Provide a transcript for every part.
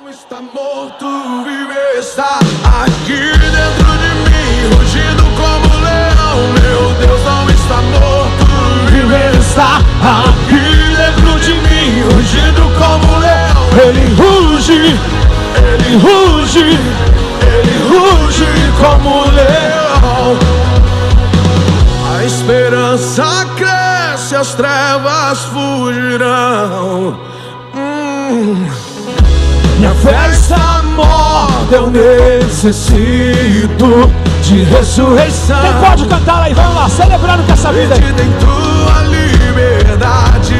Está morto, vive, está aqui dentro de mim, rugindo como um leão. Meu Deus não está morto, vive, está aqui dentro de mim, rugindo como um leão. Ele ruge, ele ruge, ele ruge como um leão. A esperança cresce, as trevas fugirão. Minha fé está morta, eu necessito de ressurreição. Quem pode cantar aí? Vamos lá, celebrando com essa vida aí. Em tua liberdade,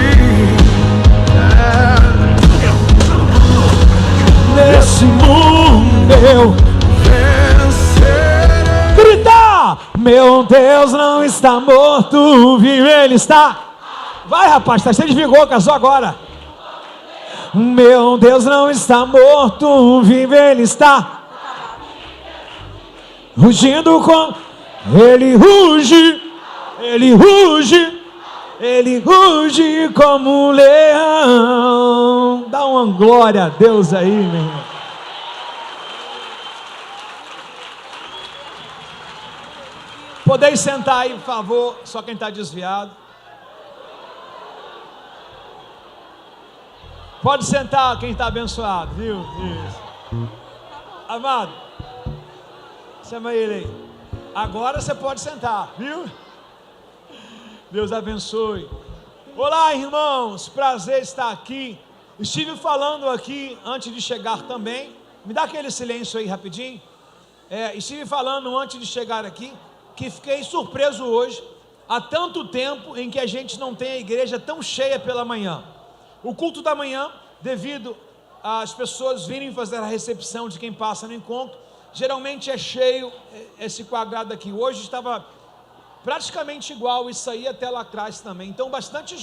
nesse mundo eu vencerei. Grita! Meu Deus não está morto, vive, Ele está. Vai, rapaz, tá cheio de vigor, casou agora. Meu Deus não está morto, vive, Ele está rugindo com... Ele ruge, Ele ruge, Ele ruge como um leão. Dá uma glória a Deus aí, meu irmão. Podeis sentar aí, por favor, só quem está desviado. Pode sentar quem está abençoado, viu? Isso. Amado, chama ele aí. Agora você pode sentar, viu? Deus abençoe. Olá, irmãos, prazer estar aqui. Estive falando aqui antes de chegar também. Me dá aquele silêncio aí rapidinho. Estive falando antes de chegar aqui que fiquei surpreso hoje. Há tanto tempo em que a gente não tem a igreja tão cheia pela manhã. O culto da manhã, devido às pessoas virem fazer a recepção de quem passa no encontro, geralmente é cheio esse quadrado aqui. Hoje estava praticamente igual isso aí até lá atrás também. Então bastante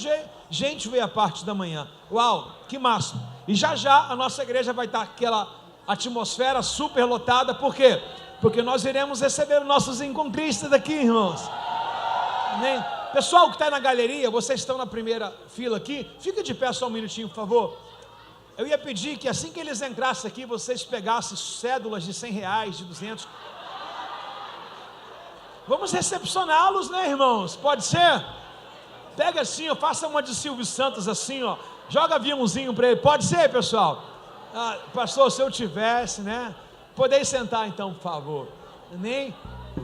gente veio a parte da manhã. Uau, que massa! E já já a nossa igreja vai estar aquela atmosfera super lotada. Por quê? Porque nós iremos receber os nossos encontristas daqui, irmãos. Amém? Pessoal que está na galeria, vocês estão na primeira fila aqui, fica de pé só um minutinho, por favor. Eu ia pedir que assim que eles entrassem aqui, vocês pegassem cédulas de R$100, de 200. Vamos recepcioná-los, né, irmãos? Pode ser? Pega assim, ó, faça uma de Silvio Santos assim, ó. Joga aviãozinho para ele. Pode ser, pessoal? Pastor, se eu tivesse, né? Podeis sentar então, por favor. Amém?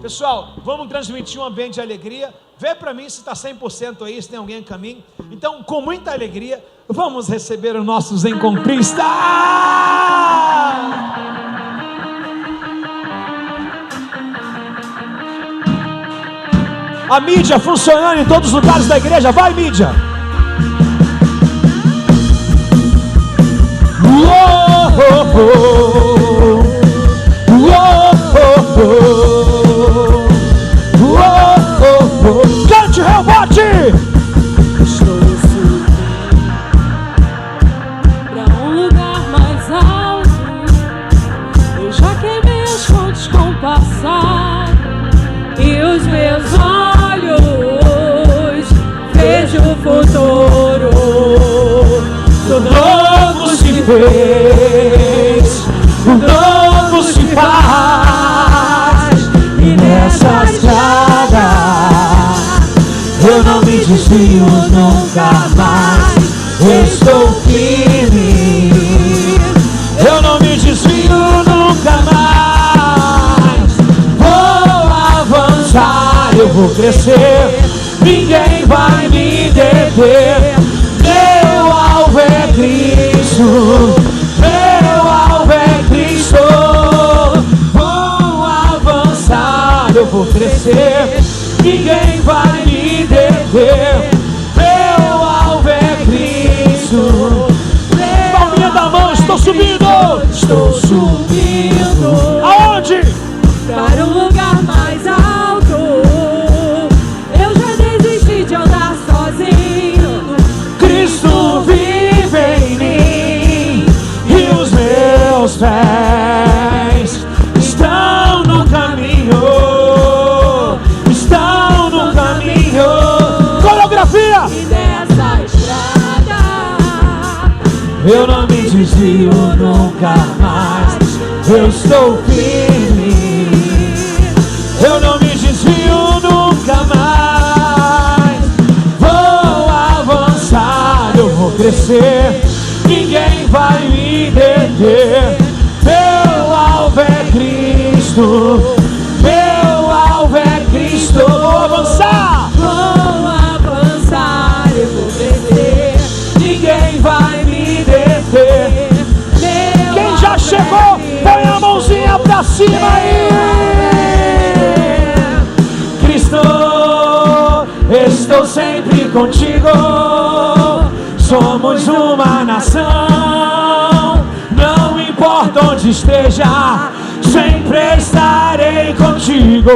Pessoal, vamos transmitir um ambiente de alegria. Vê para mim se está 100% aí, se tem alguém em caminho. Então, com muita alegria, vamos receber os nossos encontristas. A mídia funcionando em todos os lugares da igreja. Vai, mídia! Cante, rebote! Estou subindo pra um lugar mais alto. Eu já queimei as fontes com o passado, e os meus olhos vejo o futuro. O novo se fez, o novo se faz, e nessa estrada eu não me desvio nunca mais. Estou firme, eu não me desvio nunca mais. Vou avançar, eu vou crescer, ninguém vai me deter. Meu alvo é Cristo, meu alvo é Cristo. Vou avançar, eu vou crescer, ninguém vai me deter. Meu alvo é Cristo. Palminha da mão, estou subindo. Estou subindo. Aonde? Para um lugar mais alto. Eu já desisti de andar sozinho. Cristo vive em mim, e os meus pés estão no caminho. Estão no caminho. Coreografia! E dessa estrada eu não me desvio nunca mais. Eu estou firme, eu não me desvio nunca mais. Vou avançar, eu vou crescer, ninguém vai me deter. Meu alvo é Cristo, meu alvo é Cristo. Vou avançar, eu vou crescer, ninguém vai me deter. quem já chegou, põe a mãozinha pra cima aí. Cristo, estou sempre contigo. Somos uma nação, não importa onde esteja, sempre estarei contigo.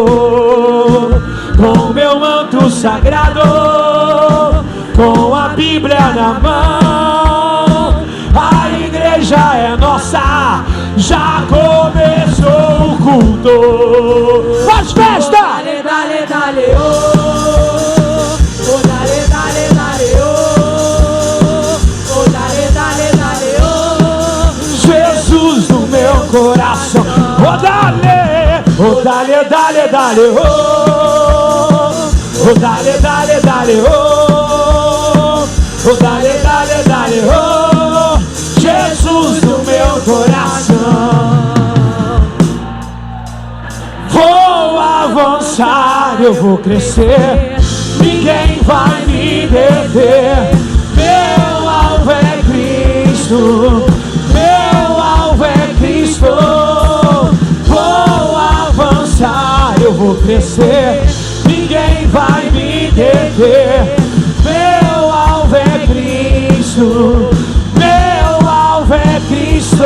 Com meu manto sagrado, com a Bíblia na mão, a igreja é nossa, já começou o culto. Faz festa! Dale, dale, dale, oh, oh, dale, dale, dale, oh, oh, dale, dale, dale, oh. Jesus no meu coração, oh dale, oh dale, dale, dale, oh, oh dale, dale, dale, oh, oh dale, dale, dale, oh, Jesus no meu coração. Vou avançar, eu vou crescer, ninguém vai me deter. Meu alvo é Cristo, meu alvo é Cristo. Vou avançar, eu vou crescer, ninguém vai me deter. Meu alvo é Cristo, meu alvo é Cristo.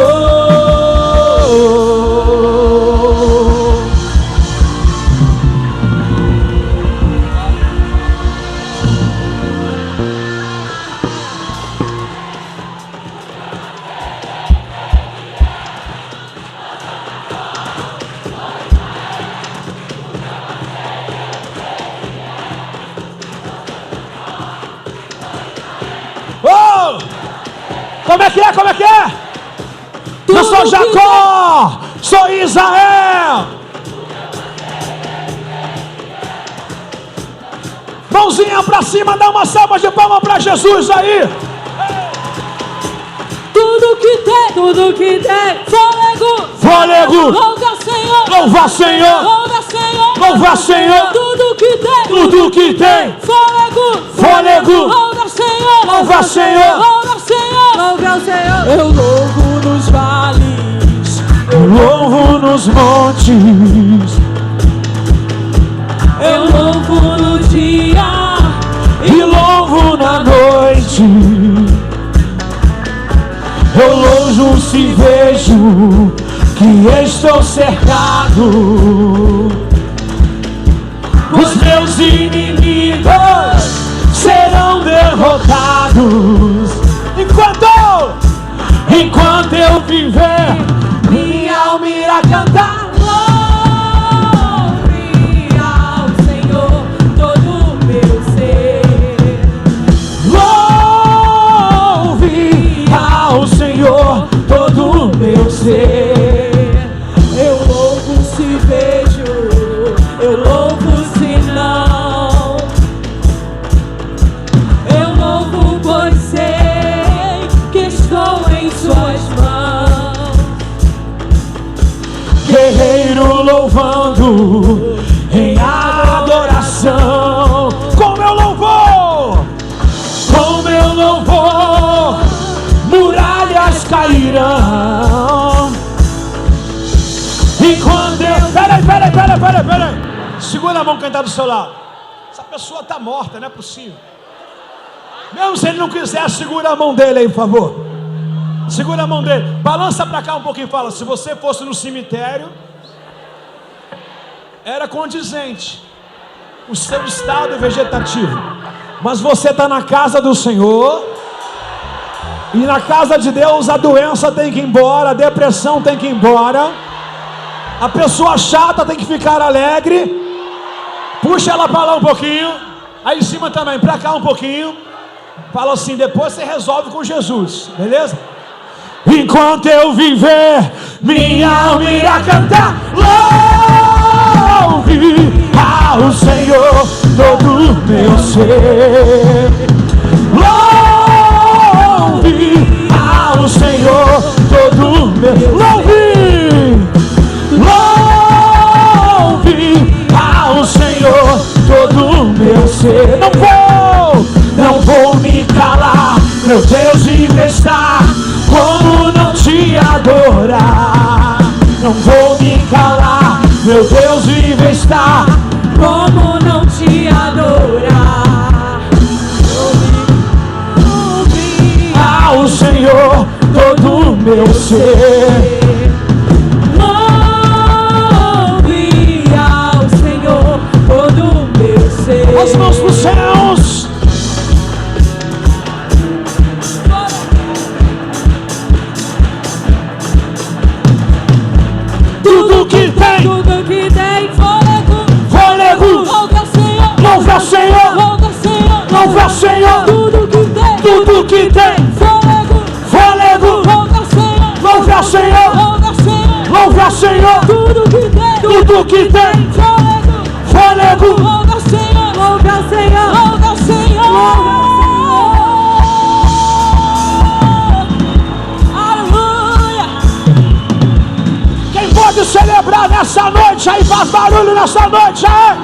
Como é que é? Como é que é? Eu sou Jacó, sou Israel. Mãozinha pra cima, dá uma salva de palmas pra Jesus aí. Tudo que tem, fôlego, fôlego. Louva Senhor, Louva Senhor, louva Senhor, louva Senhor. tudo que tem, Fôlego, louva Senhor, louva Senhor, louva Senhor, louva Senhor. Eu louvo nos vales, eu louvo nos montes, eu louvo no dia e louvo na noite. Eu louvo se vejo que estou cercado. Os meus inimigos serão derrotados. Enquanto eu viver, minha alma irá cantar. Louve ao Senhor todo o meu ser. Louve ao Senhor todo o meu ser. Eu louvo se vejo, eu louvo se não. Eu louvo pois sei que estou em suas mãos. Guerreiro louvando em adoração. Com meu louvor, muralhas cairão. E quando eu... Peraí. Segura a mão quem está do seu lado. Essa pessoa está morta, não é possível. Mesmo se ele não quiser, segura a mão dele aí, por favor. Segura a mão dele. Balança para cá um pouquinho e fala: se você fosse no cemitério, era condizente o seu estado vegetativo. Mas você está na casa do Senhor. E na casa de Deus a doença tem que ir embora, a depressão tem que ir embora, a pessoa chata tem que ficar alegre. Puxa ela para lá um pouquinho. Aí em cima também, para cá um pouquinho. Fala assim, depois você resolve com Jesus, beleza? Enquanto eu viver, minha alma irá cantar. Louve ao Senhor todo meu ser. Louve ao Senhor todo meu. Louve ao Senhor todo meu ser. Não vou me calar, meu Deus, e prestar. Como não te adorar? Não vou me calar, meu Deus, vive estar. Como não te adorar? Ouvi Ao Senhor todo o meu ser. Ouvi ao Senhor todo o meu ser. As mãos para os céus. Tudo que tem fôlego, louve ao Senhor, louve ao Senhor, louve ao Senhor. Tudo que tem fôlego, louve ao Senhor, louve ao Senhor. Tudo que tem fôlego, louve ao Senhor, louve ao Senhor, louve ao Senhor. Aleluia. Quem pode celebrar nessa noite aí, faz barulho nessa noite aí.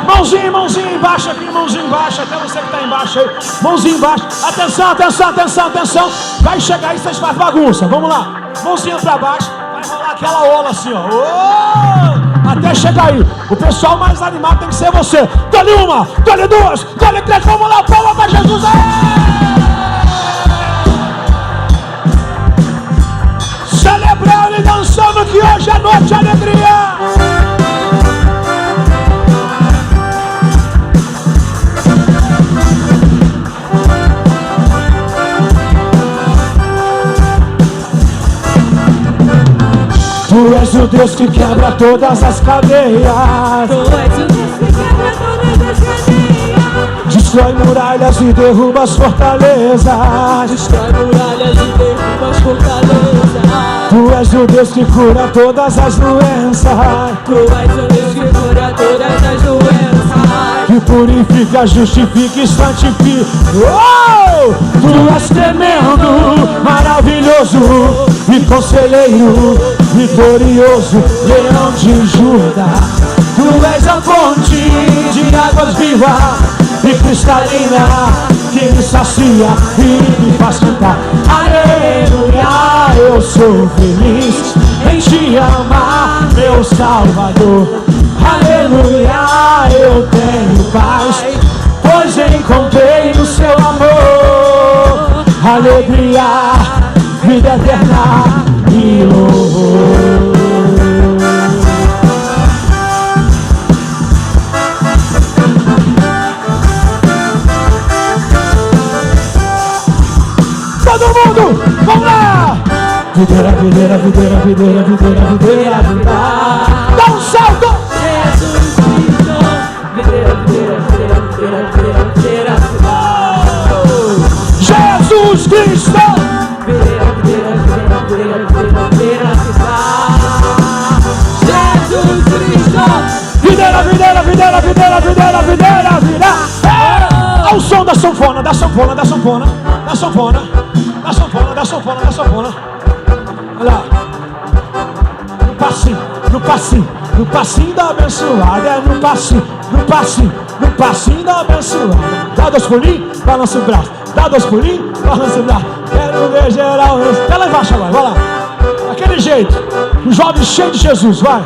Mãozinha embaixo aqui, mãozinha embaixo, até você que está embaixo aí, mãozinha embaixo. Atenção, atenção, atenção, atenção. Vai chegar aí, vocês fazem bagunça, vamos lá. Mãozinha para baixo, vai rolar aquela ola assim, ó. Oh! Até chegar aí. O pessoal mais animado tem que ser você. Dá-lhe uma, dá-lhe duas, dá-lhe três, vamos lá, palma para Jesus aí. Celebrando e dançando que hoje é noite de alegria. Tu és o Deus que quebra todas as cadeias. Tu és o Deus que quebra todas as cadeias. Destrói muralhas e derruba as fortalezas. Destrói muralhas e derruba as fortalezas. Tu és o Deus que cura todas as doenças. Tu és o Deus que cura todas as doenças. Que purifica, justifica e santifica. Oh! Tu és tremendo, maravilhoso e conselheiro, vitorioso, leão de Judá. Tu és a fonte de águas vivas e cristalina, que me sacia e me faz cantar. Aleluia, eu sou feliz em te amar, meu Salvador. Aleluia, eu tenho paz, pois encontrei no seu amor alegria, vida eterna e louvor. Todo mundo, vamos lá! Videira, videira, videira, videira, videira, videira, videira. Dá um salto! Jesus Cristo, videira, videira, videira, videira, videira, videira, Jesus Cristo! videira, videira, videira, videira, videira, videira, Jesus Cristo, Videira, videira, videira, videira, videira, videira, videira. Ao som da sanfona, da sanfona, da sanfona, da sanfona, da sanfona, da sanfona, da sanfona. Olha lá. No passinho, no passinho, no passinho da abençoada. É no passinho, no passinho, no passinho da abençoada. Dá dois pulinhos, balança o braço. Dá dois pulinhos, balança o braço. Quero ver geral. Vai lá embaixo agora, vai lá. Daquele jeito. Um jovem cheio de Jesus, vai.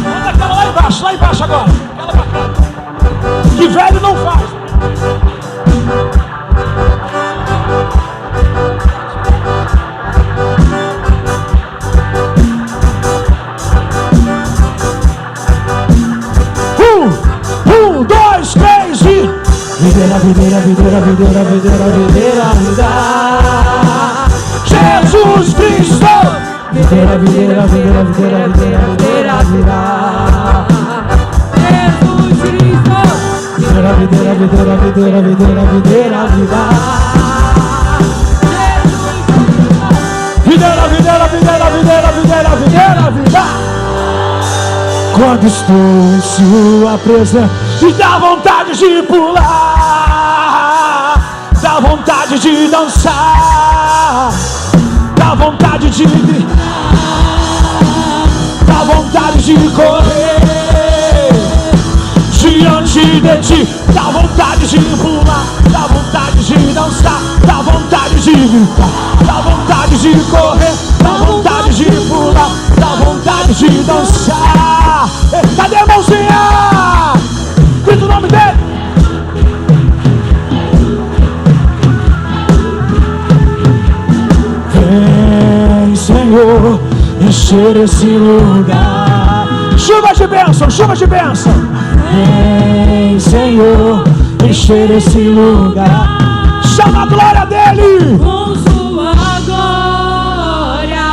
Manda aquela lá embaixo agora. Aquela pra cá. Que velho não faz. Dois, três e... Videira, videira, videira, videira, videira, videira, videira. Jesus Jesus Cristo. Videira, videira, videira, videira, videira, videira, vida. Jesus Cristo. Videira, videira, videira, videira, videira, videira, vida. Videira, videira, videira, videira, videira, videira, vida. Quando estou em sua presença, e dá vontade de pular, dá vontade de dançar, dá vontade de gritar, dá vontade de correr diante de ti, dá vontade de pular, dá vontade de dançar, dá vontade de gritar, dá vontade de correr, dá vontade de pular, dá vontade de dançar. Cadê a mãozinha? Grita o nome dele. Vem, Senhor, encher esse lugar. Chuva de bênção, chuva de bênção. Vem, Senhor, encher esse lugar. Chama a glória dele. Com sua glória,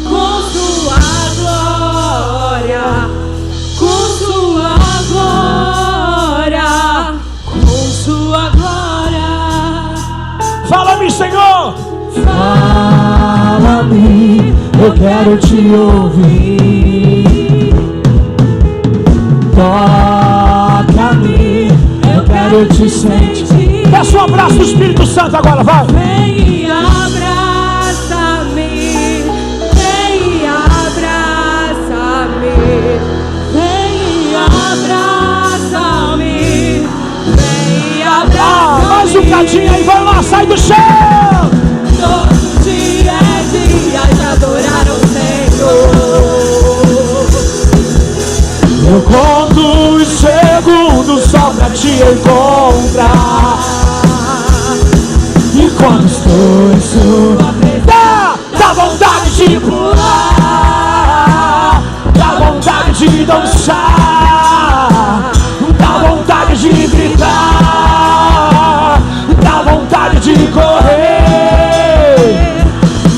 com sua glória, com sua glória, com sua glória. Fala-me, Senhor. Fala-me, Eu quero te ouvir. Toca-me, eu quero te sentir. Peça um abraço do Espírito Santo agora, vai. Vem e abraça-me, vem e abraça-me, vem e abraça-me, vem e abraça-me. Mais um cadinho aí, vai lá, sai do chão. Todo dia é dia de adorar o Senhor. Eu conto os segundos só pra te encontrar. E quando estou em sua presença, dá vontade de pular, dá vontade de dançar, dá vontade de gritar, dá vontade de correr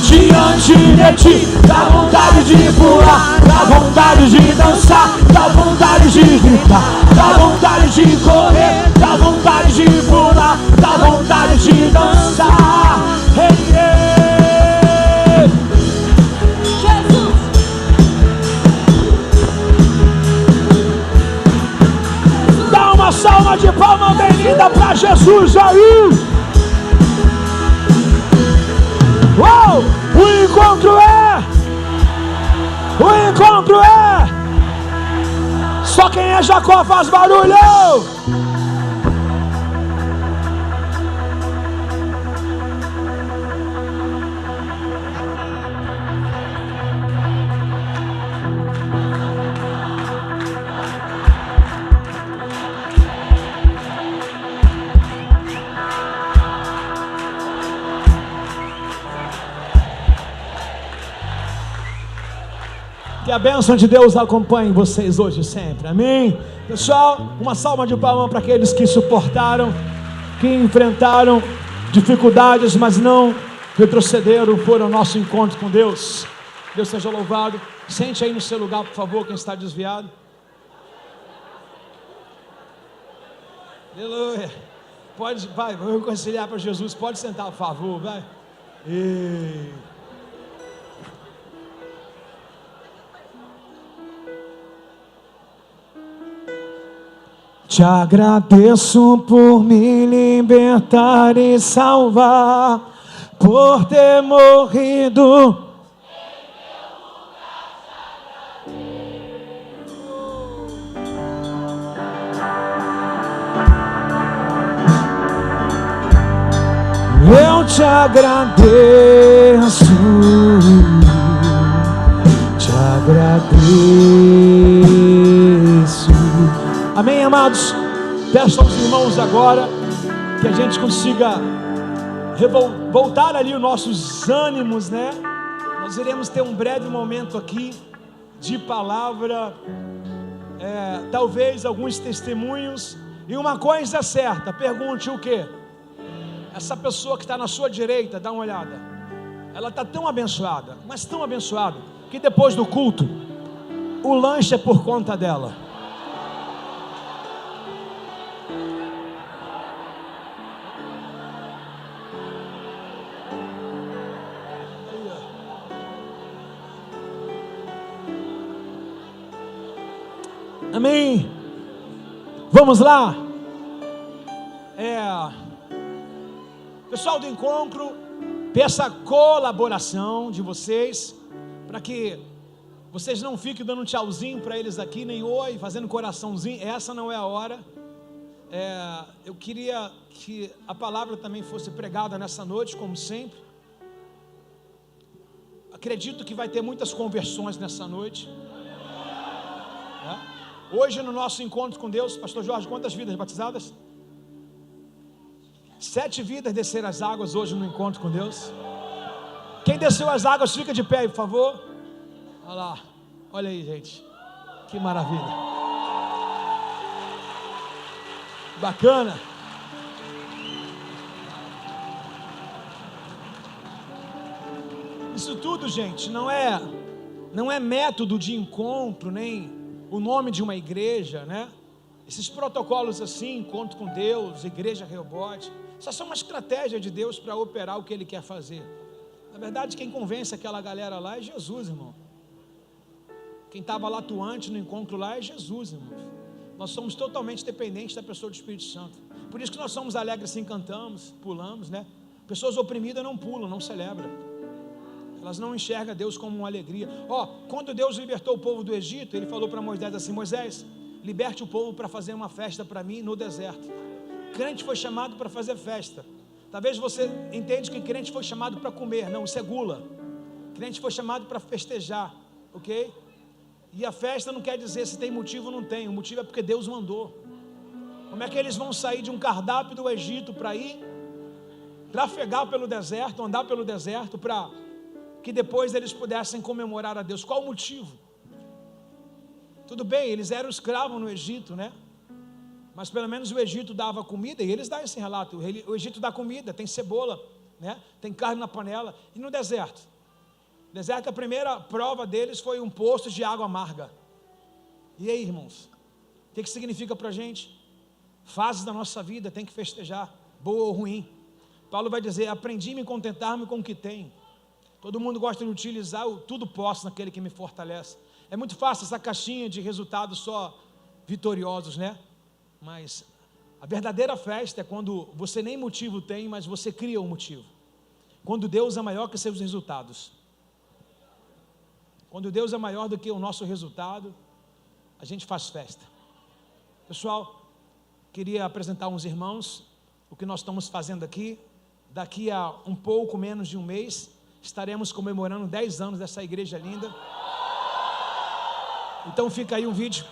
diante de ti, dá vontade de pular, dá vontade de dançar, dá vontade de gritar, dá vontade de correr, dá vontade de pular, dá vontade de dançar. Hey, yeah. Jesus. Dá uma salva de palma bem linda pra Jesus aí. Uou! O encontro é só quem é Jacó faz barulho. Que a bênção de Deus acompanhe vocês hoje e sempre, amém? Pessoal, uma salva de palmas para aqueles que suportaram, que enfrentaram dificuldades, mas não retrocederam, foram ao nosso encontro com Deus. Deus seja louvado. Sente aí no seu lugar, por favor, quem está desviado. Aleluia. Pode, vai, vamos reconciliar para Jesus. Pode sentar, por favor, vai. Te agradeço por me libertar e salvar, por ter morrido. Eu te agradeço, te agradeço. Amém, amados? Peço aos irmãos agora que a gente consiga voltar ali os nossos ânimos, né? Nós iremos ter um breve momento aqui de palavra, talvez alguns testemunhos. E uma coisa é certa, pergunte o quê? Essa pessoa que está na sua direita, dá uma olhada. Ela está tão abençoada, mas tão abençoada, que depois do culto, o lanche é por conta dela. Amém? Vamos lá? Pessoal do encontro, peço a colaboração de vocês, para que vocês não fiquem dando um tchauzinho para eles aqui, nem oi, fazendo coraçãozinho. Essa não é a hora. Eu queria que a palavra também fosse pregada nessa noite, como sempre. Acredito que vai ter muitas conversões nessa noite. Hoje no nosso encontro com Deus, Pastor Jorge, quantas vidas batizadas? 7 vidas desceram as águas hoje no encontro com Deus. Quem desceu as águas, fica de pé, por favor. Olha lá, olha aí, gente, que maravilha, bacana. Isso tudo, gente, não é método de encontro, nem o nome de uma igreja, né? Esses protocolos assim, encontro com Deus, igreja Rehobote, isso são uma estratégia de Deus para operar o que Ele quer fazer. Na verdade, quem convence aquela galera lá é Jesus, irmão. Quem estava lá atuante no encontro lá é Jesus, irmão. Nós somos totalmente dependentes da pessoa do Espírito Santo. Por isso que nós somos alegres assim, cantamos, pulamos, né? Pessoas oprimidas não pulam, não celebram. Elas não enxergam Deus como uma alegria. Quando Deus libertou o povo do Egito, Ele falou para Moisés assim: Moisés, liberte o povo para fazer uma festa para mim no deserto. Crente foi chamado para fazer festa. Talvez você entenda que crente foi chamado para comer. Não, isso é gula. Crente foi chamado para festejar, ok? E a festa não quer dizer se tem motivo ou não tem. O motivo é porque Deus mandou. Como é que eles vão sair de um cardápio do Egito para ir trafegar pelo deserto, andar pelo deserto, para que depois eles pudessem comemorar a Deus? Qual o motivo? Tudo bem, eles eram escravos no Egito, né? Mas pelo menos o Egito dava comida, e eles dão esse relato. O Egito dá comida, tem cebola, né? Tem carne na panela. E no deserto? No deserto, a primeira prova deles foi um poço de água amarga. E aí, irmãos? O que significa para a gente? Fases da nossa vida tem que festejar, boa ou ruim. Paulo vai dizer: aprendi a me contentar-me com o que tenho. Todo mundo gosta de utilizar o tudo posso naquele que me fortalece. É muito fácil essa caixinha de resultados só vitoriosos, né? Mas a verdadeira festa é quando você nem motivo tem, mas você cria um motivo. Quando Deus é maior que seus resultados. Quando Deus é maior do que o nosso resultado, a gente faz festa. Pessoal, queria apresentar uns irmãos, o que nós estamos fazendo aqui. Daqui a um pouco menos de um mês, estaremos comemorando 10 anos dessa igreja linda. Então fica aí um vídeo.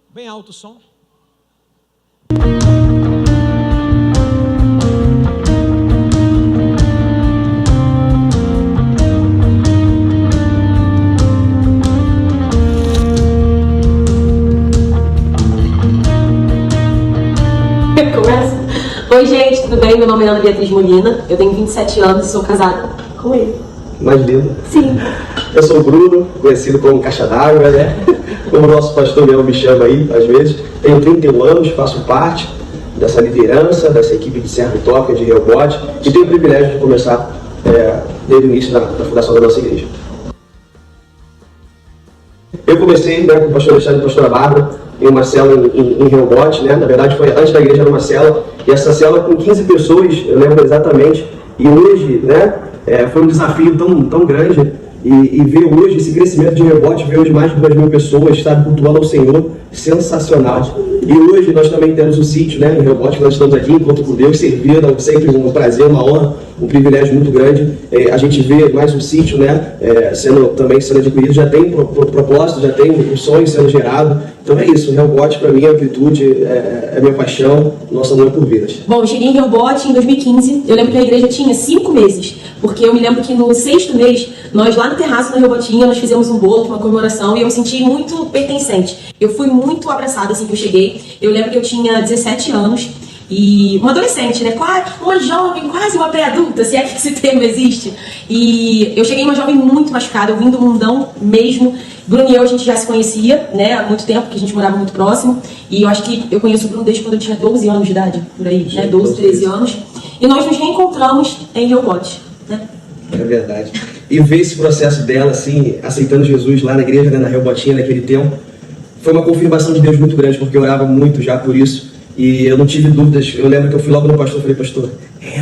Bem alto o som. Oi gente, tudo bem? Meu nome é Ana Beatriz Molina, eu tenho 27 anos e sou casada com ele. Mais lindo. Sim. Eu sou o Bruno, conhecido como Caixa d'Água, né? Como o nosso pastor mesmo me chama aí, às vezes. Tenho 31 anos, faço parte dessa liderança, dessa equipe de Serra e Toca, de Rehobote, e tenho o privilégio de começar desde o início da fundação da nossa igreja. Eu comecei, né, com o pastor Alexandre e a pastora Bárbara, em uma célula em Rehobote, né? Na verdade foi antes da igreja, era uma célula, e essa célula com 15 pessoas, eu lembro exatamente, e hoje, né, foi um desafio tão grande, e ver hoje esse crescimento de Rehobote, ver hoje mais de 2.000 pessoas, sabe, cultuando ao Senhor, sensacional. E hoje nós também temos o sítio, né, em Rehobote, que nós estamos aqui, encontro com Deus, servindo, sempre um prazer, uma honra, um privilégio muito grande. A gente vê mais um sítio, né, sendo adquirido, já tem propósito, já tem um sonho sendo gerado. Então é isso, Rehobote para mim é amplitude, é minha paixão, nosso amor por vidas. Bom, eu cheguei em Rehobote em 2015, eu lembro que a igreja tinha 5 meses, porque eu me lembro que no 6º mês, nós lá terraço na Rebotinha, nós fizemos um bolo, uma comemoração, e eu me senti muito pertencente. Eu fui muito abraçada assim que eu cheguei. Eu lembro que eu tinha 17 anos, e uma adolescente, né? Uma jovem, quase uma pré-adulta, se é que esse termo existe. E eu cheguei uma jovem muito machucada, eu vim do mundão mesmo. Bruno e eu, a gente já se conhecia, né? Há muito tempo, porque a gente morava muito próximo. E eu acho que eu conheço o Bruno desde quando eu tinha 12 anos de idade, por aí, né? 12, 13 anos. E nós nos reencontramos em Rehoboth, né? É verdade. E ver esse processo dela, assim, aceitando Jesus lá na igreja, né, na Rehobotinha, naquele tempo, foi uma confirmação de Deus muito grande, porque eu orava muito já por isso. E eu não tive dúvidas. Eu lembro que eu fui logo no pastor e falei, pastor, é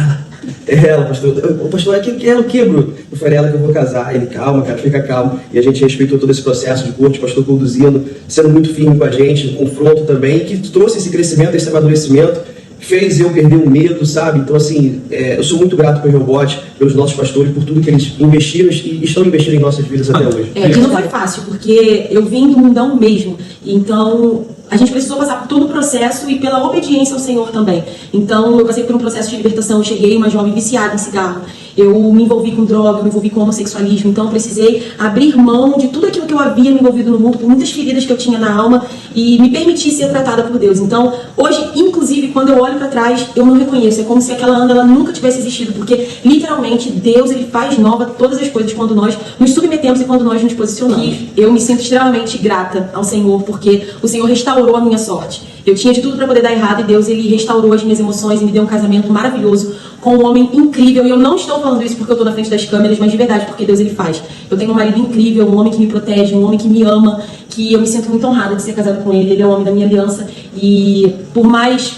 ela, pastor. O pastor, é ela o quê, Bruno? Eu falei, é ela que eu vou casar. Ele, calma, cara, fica calmo. E a gente respeitou todo esse processo de corte, o pastor conduzindo, sendo muito firme com a gente, no confronto também, que trouxe esse crescimento, esse amadurecimento, fez eu perder o medo, sabe? Então, assim, eu sou muito grato pelo Rehoboth, pelos nossos pastores, por tudo que eles investiram e estão investindo em nossas vidas até hoje. E não foi fácil, porque eu vim do mundão mesmo. Então, a gente precisou passar por todo o processo e pela obediência ao Senhor também. Então, eu passei por um processo de libertação. Eu cheguei uma jovem viciada em cigarro. Eu me envolvi com droga, eu me envolvi com homossexualismo. Então, eu precisei abrir mão de tudo aquilo que eu havia me envolvido no mundo, por muitas feridas que eu tinha na alma, e me permitir ser tratada por Deus. Então, hoje, inclusive, quando eu olho para trás, eu não reconheço. É como se aquela Ana, ela nunca tivesse existido, porque, literalmente, Deus, ele faz nova todas as coisas quando nós nos submetemos e quando nós nos posicionamos. E eu me sinto extremamente grata ao Senhor, porque o Senhor restaurou a minha sorte. Eu tinha de tudo para poder dar errado, e Deus, ele restaurou as minhas emoções e me deu um casamento maravilhoso com um homem incrível. E eu não estou falando isso porque eu estou na frente das câmeras, mas de verdade, porque Deus, ele faz. Eu tenho um marido incrível, um homem que me protege, um homem que me ama, que eu me sinto muito honrada de ser casada com ele. Ele é o homem da minha aliança. E por mais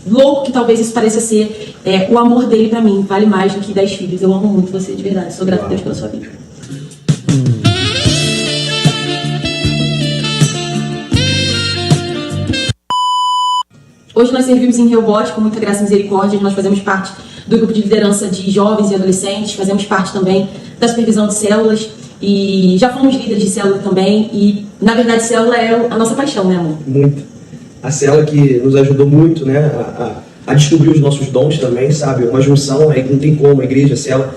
louco que talvez isso pareça ser, o amor dele para mim vale mais do que 10 filhos. Eu amo muito você, de verdade. Sou grata a Deus pela sua vida. Hoje nós servimos em Rehoboth com muita graça e misericórdia. Nós fazemos parte do grupo de liderança de jovens e adolescentes, fazemos parte também da supervisão de células e já fomos líderes de célula também. E, na verdade, célula é a nossa paixão, né, amor? Muito. A célula que nos ajudou muito, né, a descobrir os nossos dons também, sabe? Uma junção, aí não tem como, a igreja, a célula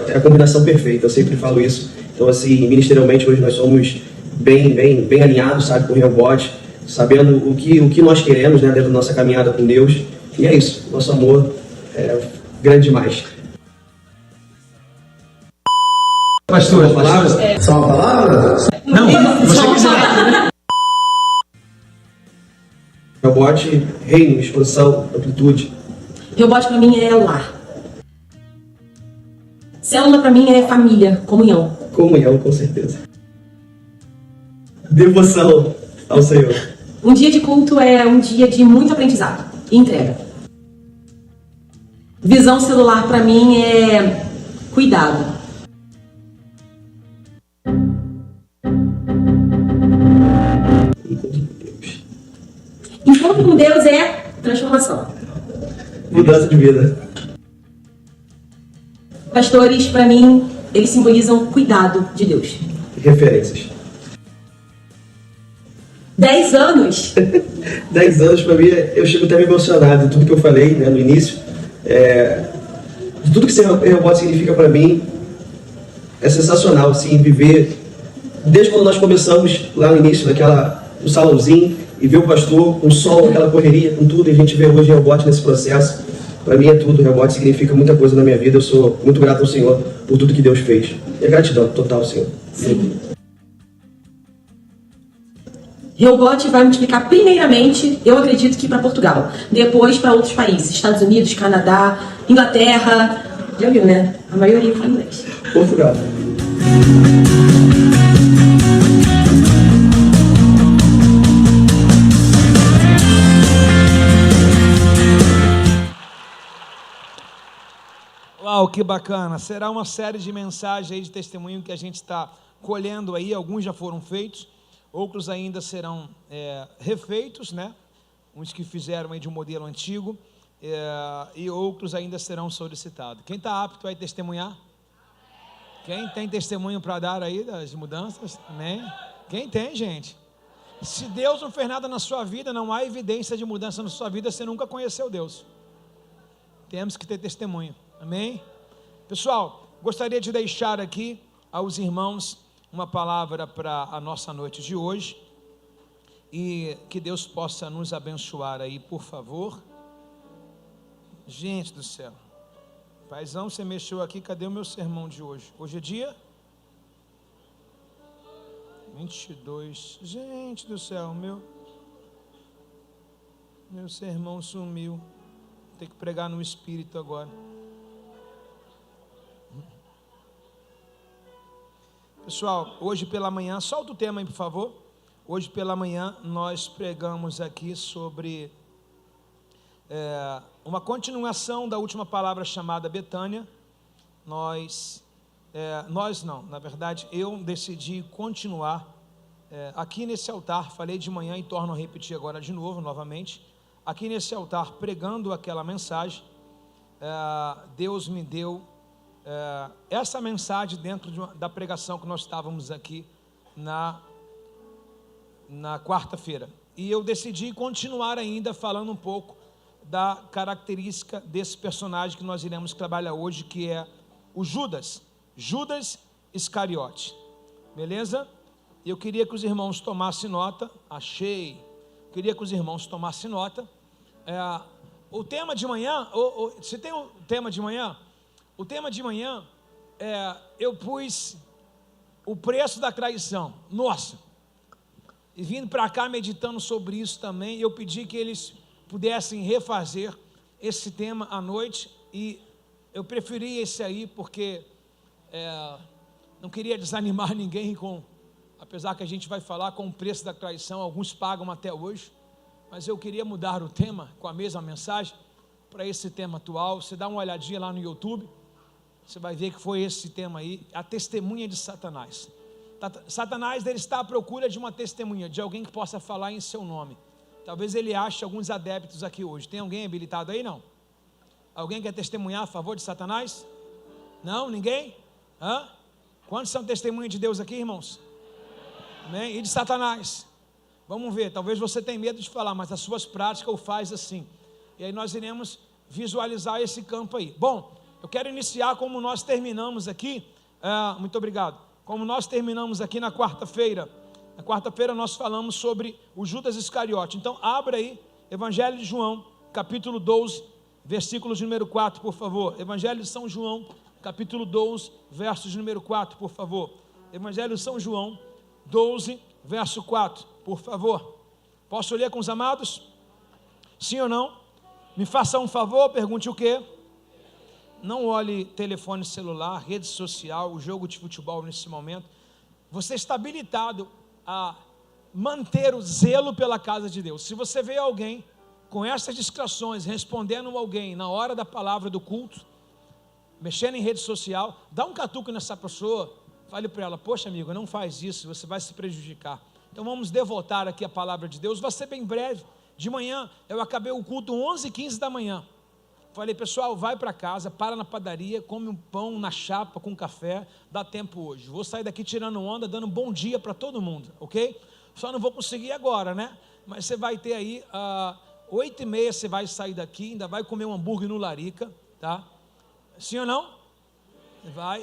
é a combinação perfeita, eu sempre falo isso. Então, assim, ministerialmente, hoje nós somos bem alinhados, sabe, com o Rehoboth, sabendo o que nós queremos, né, dentro da nossa caminhada com Deus. E é isso, nosso amor é grande demais. Pastor, Só uma palavra? Não, você quiser. Rehoboth, reino, expansão, amplitude. Rehoboth para mim é lar. Célula para mim é família, comunhão. Comunhão, com certeza. Devoção ao Senhor. Um dia de culto é um dia de muito aprendizado e entrega. Visão celular para mim é cuidado. Encontro com Deus é transformação. Mudança de vida. Pastores, para mim, eles simbolizam cuidado de Deus. Referências. 10 anos. 10 anos para mim, eu chego até me emocionado de tudo que eu falei, né, no início. De tudo que ser Rehoboth significa para mim, é sensacional, assim, viver. Desde quando nós começamos lá no início, no salãozinho, e ver o pastor com o sol, aquela correria, com tudo, e a gente vê hoje Rehoboth nesse processo. Para mim é tudo, Rehoboth significa muita coisa na minha vida. Eu sou muito grato ao Senhor por tudo que Deus fez. E a gratidão total, Senhor. Sim. Rehoboth vai multiplicar primeiramente, eu acredito que para Portugal, depois para outros países, Estados Unidos, Canadá, Inglaterra, já viu, né? A maioria fala inglês. Portugal. Uau, que bacana. Será uma série de mensagens aí de testemunho que a gente está colhendo aí. Alguns já foram feitos, outros ainda serão refeitos, né? Uns que fizeram aí de um modelo antigo, e outros ainda serão solicitados. Quem está apto a testemunhar? Quem tem testemunho para dar aí das mudanças? Amém? Quem tem, gente? Se Deus não fez nada na sua vida, não há evidência de mudança na sua vida, você nunca conheceu Deus. Temos que ter testemunho. Amém? Pessoal, gostaria de deixar aqui aos irmãos uma palavra para a nossa noite de hoje, e que Deus possa nos abençoar aí, por favor. Gente do céu, paizão, você mexeu aqui, cadê o meu sermão de hoje? Hoje é dia 22, gente do céu, meu sermão sumiu, tem que pregar no Espírito agora. Pessoal, hoje pela manhã, solta o tema aí, por favor. Hoje pela manhã nós pregamos aqui sobre uma continuação da última palavra chamada Betânia. Na verdade, eu decidi continuar aqui nesse altar. Falei de manhã e torno a repetir agora de novo, novamente. Aqui nesse altar, pregando aquela mensagem, Deus me deu essa mensagem dentro da pregação que nós estávamos aqui na quarta-feira. E eu decidi continuar ainda falando um pouco da característica desse personagem que nós iremos trabalhar hoje, que é o Judas Iscariote. Beleza? Eu queria que os irmãos tomassem nota. Queria que os irmãos tomassem nota. O tema de manhã, se tem o tema de manhã, eu pus o preço da traição. Nossa! E vindo para cá meditando sobre isso também, eu pedi que eles pudessem refazer esse tema à noite, e eu preferi esse aí porque não queria desanimar ninguém apesar que a gente vai falar com o preço da traição, alguns pagam até hoje, mas eu queria mudar o tema com a mesma mensagem para esse tema atual. Você dá uma olhadinha lá no YouTube, você vai ver que foi esse tema aí, a testemunha de Satanás. Satanás, ele está à procura de uma testemunha, de alguém que possa falar em seu nome. Talvez ele ache alguns adeptos aqui hoje. Tem alguém habilitado aí? Não? Alguém quer testemunhar a favor de Satanás? Não? Ninguém? Quantos são testemunhas de Deus aqui, irmãos? Amém? E de Satanás? Vamos ver, talvez você tenha medo de falar, mas as suas práticas o faz assim. E aí nós iremos visualizar esse campo aí. Bom, eu quero iniciar como nós terminamos aqui. Muito obrigado. Como nós terminamos aqui na quarta-feira. Na quarta-feira nós falamos sobre o Judas Iscariote. Então abra aí, Evangelho de João, capítulo 12, versículos número 4, por favor. Evangelho de São João, capítulo 12, versos número 4, por favor. Evangelho de São João, 12, verso 4, por favor. Posso ler com os amados? Sim ou não? Me faça um favor, pergunte o quê? Não olhe telefone celular, rede social, o jogo de futebol nesse momento. Você está habilitado a manter o zelo pela casa de Deus. Se você vê alguém com essas distrações, respondendo alguém na hora da palavra do culto, mexendo em rede social, dá um catuco nessa pessoa, fale para ela: poxa amigo, não faz isso, você vai se prejudicar. Então vamos devotar aqui a palavra de Deus. Vai ser bem breve. De manhã, eu acabei o culto 11h15 da manhã. Falei: pessoal, vai para casa, para na padaria, come um pão na chapa com café, dá tempo hoje. Vou sair daqui tirando onda, dando um bom dia para todo mundo, ok? Só não vou conseguir agora, né? Mas você vai ter aí, 8h30 você vai sair daqui, ainda vai comer um hambúrguer no Larica, tá? Sim ou não?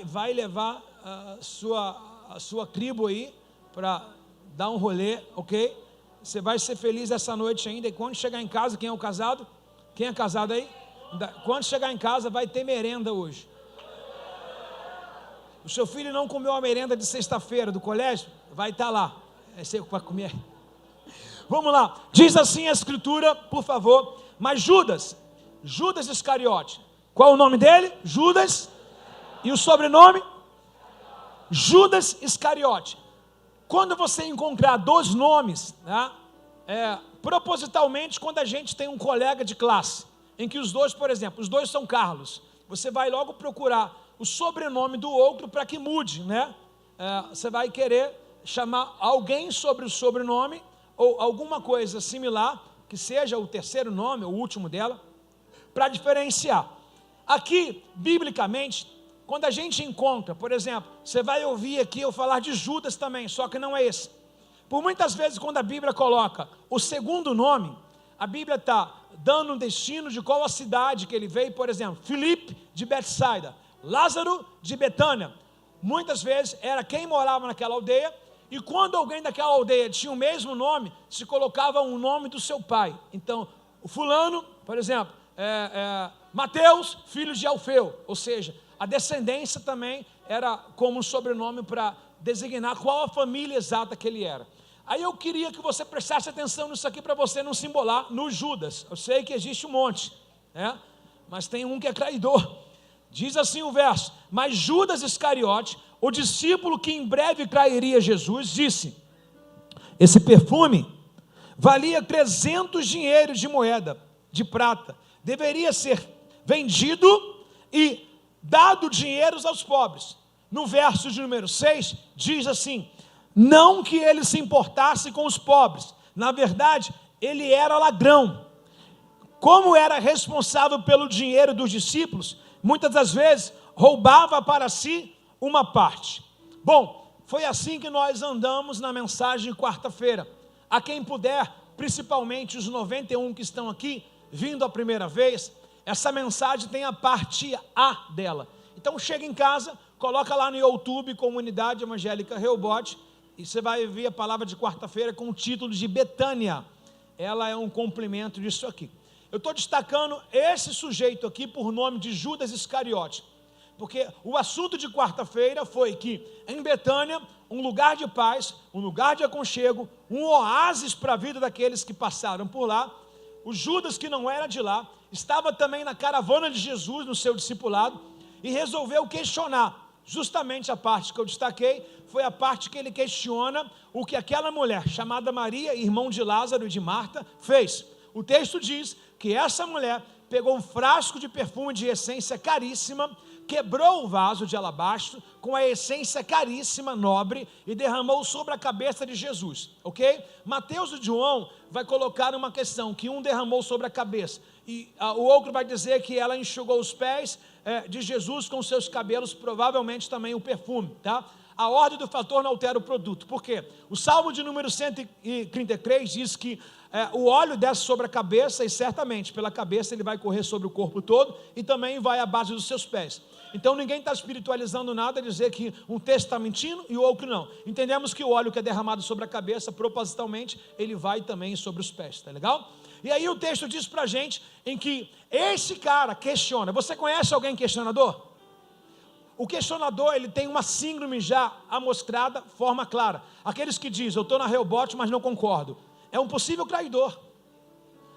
Vai levar a sua tribo aí para dar um rolê, ok? Você vai ser feliz essa noite ainda, e quando chegar em casa, quem é o casado? Quem é casado aí? Quando chegar em casa, vai ter merenda hoje. O seu filho não comeu a merenda de sexta-feira do colégio? Vai estar lá. É sei para comer. Vamos lá. Diz assim a escritura, por favor. Mas Judas Iscariote. Qual o nome dele? Judas. E o sobrenome? Judas Iscariote. Quando você encontrar dois nomes, né, propositalmente, quando a gente tem um colega de classe, em que os dois, por exemplo, os dois são Carlos, você vai logo procurar o sobrenome do outro para que mude, né? Você vai querer chamar alguém sobre o sobrenome, ou alguma coisa similar, que seja o terceiro nome, o último dela, para diferenciar. Aqui, biblicamente, quando a gente encontra, por exemplo, você vai ouvir aqui eu falar de Judas também, só que não é esse. Por muitas vezes, quando a Bíblia coloca o segundo nome, a Bíblia está dando um destino de qual a cidade que ele veio. Por exemplo, Filipe de Betsaida, Lázaro de Betânia, muitas vezes era quem morava naquela aldeia, e quando alguém daquela aldeia tinha o mesmo nome, se colocava um nome do seu pai. Então, o fulano, por exemplo, Mateus, filho de Alfeu, ou seja, a descendência também era como um sobrenome para designar qual a família exata que ele era. Aí eu queria que você prestasse atenção nisso aqui para você não se embolar no Judas. Eu sei que existe um monte, né? Mas tem um que é traidor. Diz assim o verso: mas Judas Iscariote, o discípulo que em breve trairia Jesus, disse: esse perfume valia 300 dinheiros de moeda de prata, deveria ser vendido e dado dinheiros aos pobres. No verso de número 6, diz assim: não que ele se importasse com os pobres, na verdade, ele era ladrão. Como era responsável pelo dinheiro dos discípulos, muitas das vezes roubava para si uma parte. Bom, foi assim que nós andamos na mensagem de quarta-feira. A quem puder, principalmente os 91 que estão aqui, vindo a primeira vez, essa mensagem tem a parte A dela. Então chega em casa, coloca lá no YouTube, Comunidade Evangélica Rehobote, e você vai ver a palavra de quarta-feira com o título de Betânia. Ela é um complemento disso aqui. Eu estou destacando esse sujeito aqui por nome de Judas Iscariote, porque o assunto de quarta-feira foi que em Betânia, um lugar de paz, um lugar de aconchego, um oásis para a vida daqueles que passaram por lá, o Judas, que não era de lá, estava também na caravana de Jesus, no seu discipulado, e resolveu questionar. Justamente a parte que eu destaquei foi a parte que ele questiona o que aquela mulher chamada Maria, irmão de Lázaro e de Marta, fez. O texto diz que essa mulher pegou um frasco de perfume de essência caríssima, quebrou o vaso de alabastro com a essência caríssima, nobre, e derramou sobre a cabeça de Jesus, ok? Mateus e João vai colocar uma questão, que um derramou sobre a cabeça, e o outro vai dizer que ela enxugou os pés de Jesus com seus cabelos, provavelmente também o perfume, tá? A ordem do fator não altera o produto. Por quê? O Salmo de número 133 diz que o óleo desce sobre a cabeça, e certamente pela cabeça ele vai correr sobre o corpo todo, e também vai à base dos seus pés. Então ninguém está espiritualizando nada, dizer que um texto está mentindo e o outro não. Entendemos que o óleo que é derramado sobre a cabeça, propositalmente, ele vai também sobre os pés, tá legal? E aí o texto diz pra gente em que esse cara questiona. Você conhece alguém questionador? O questionador, ele tem uma síndrome já amostrada, forma clara. Aqueles que dizem, eu estou na Rehobote, mas não concordo. É um possível traidor.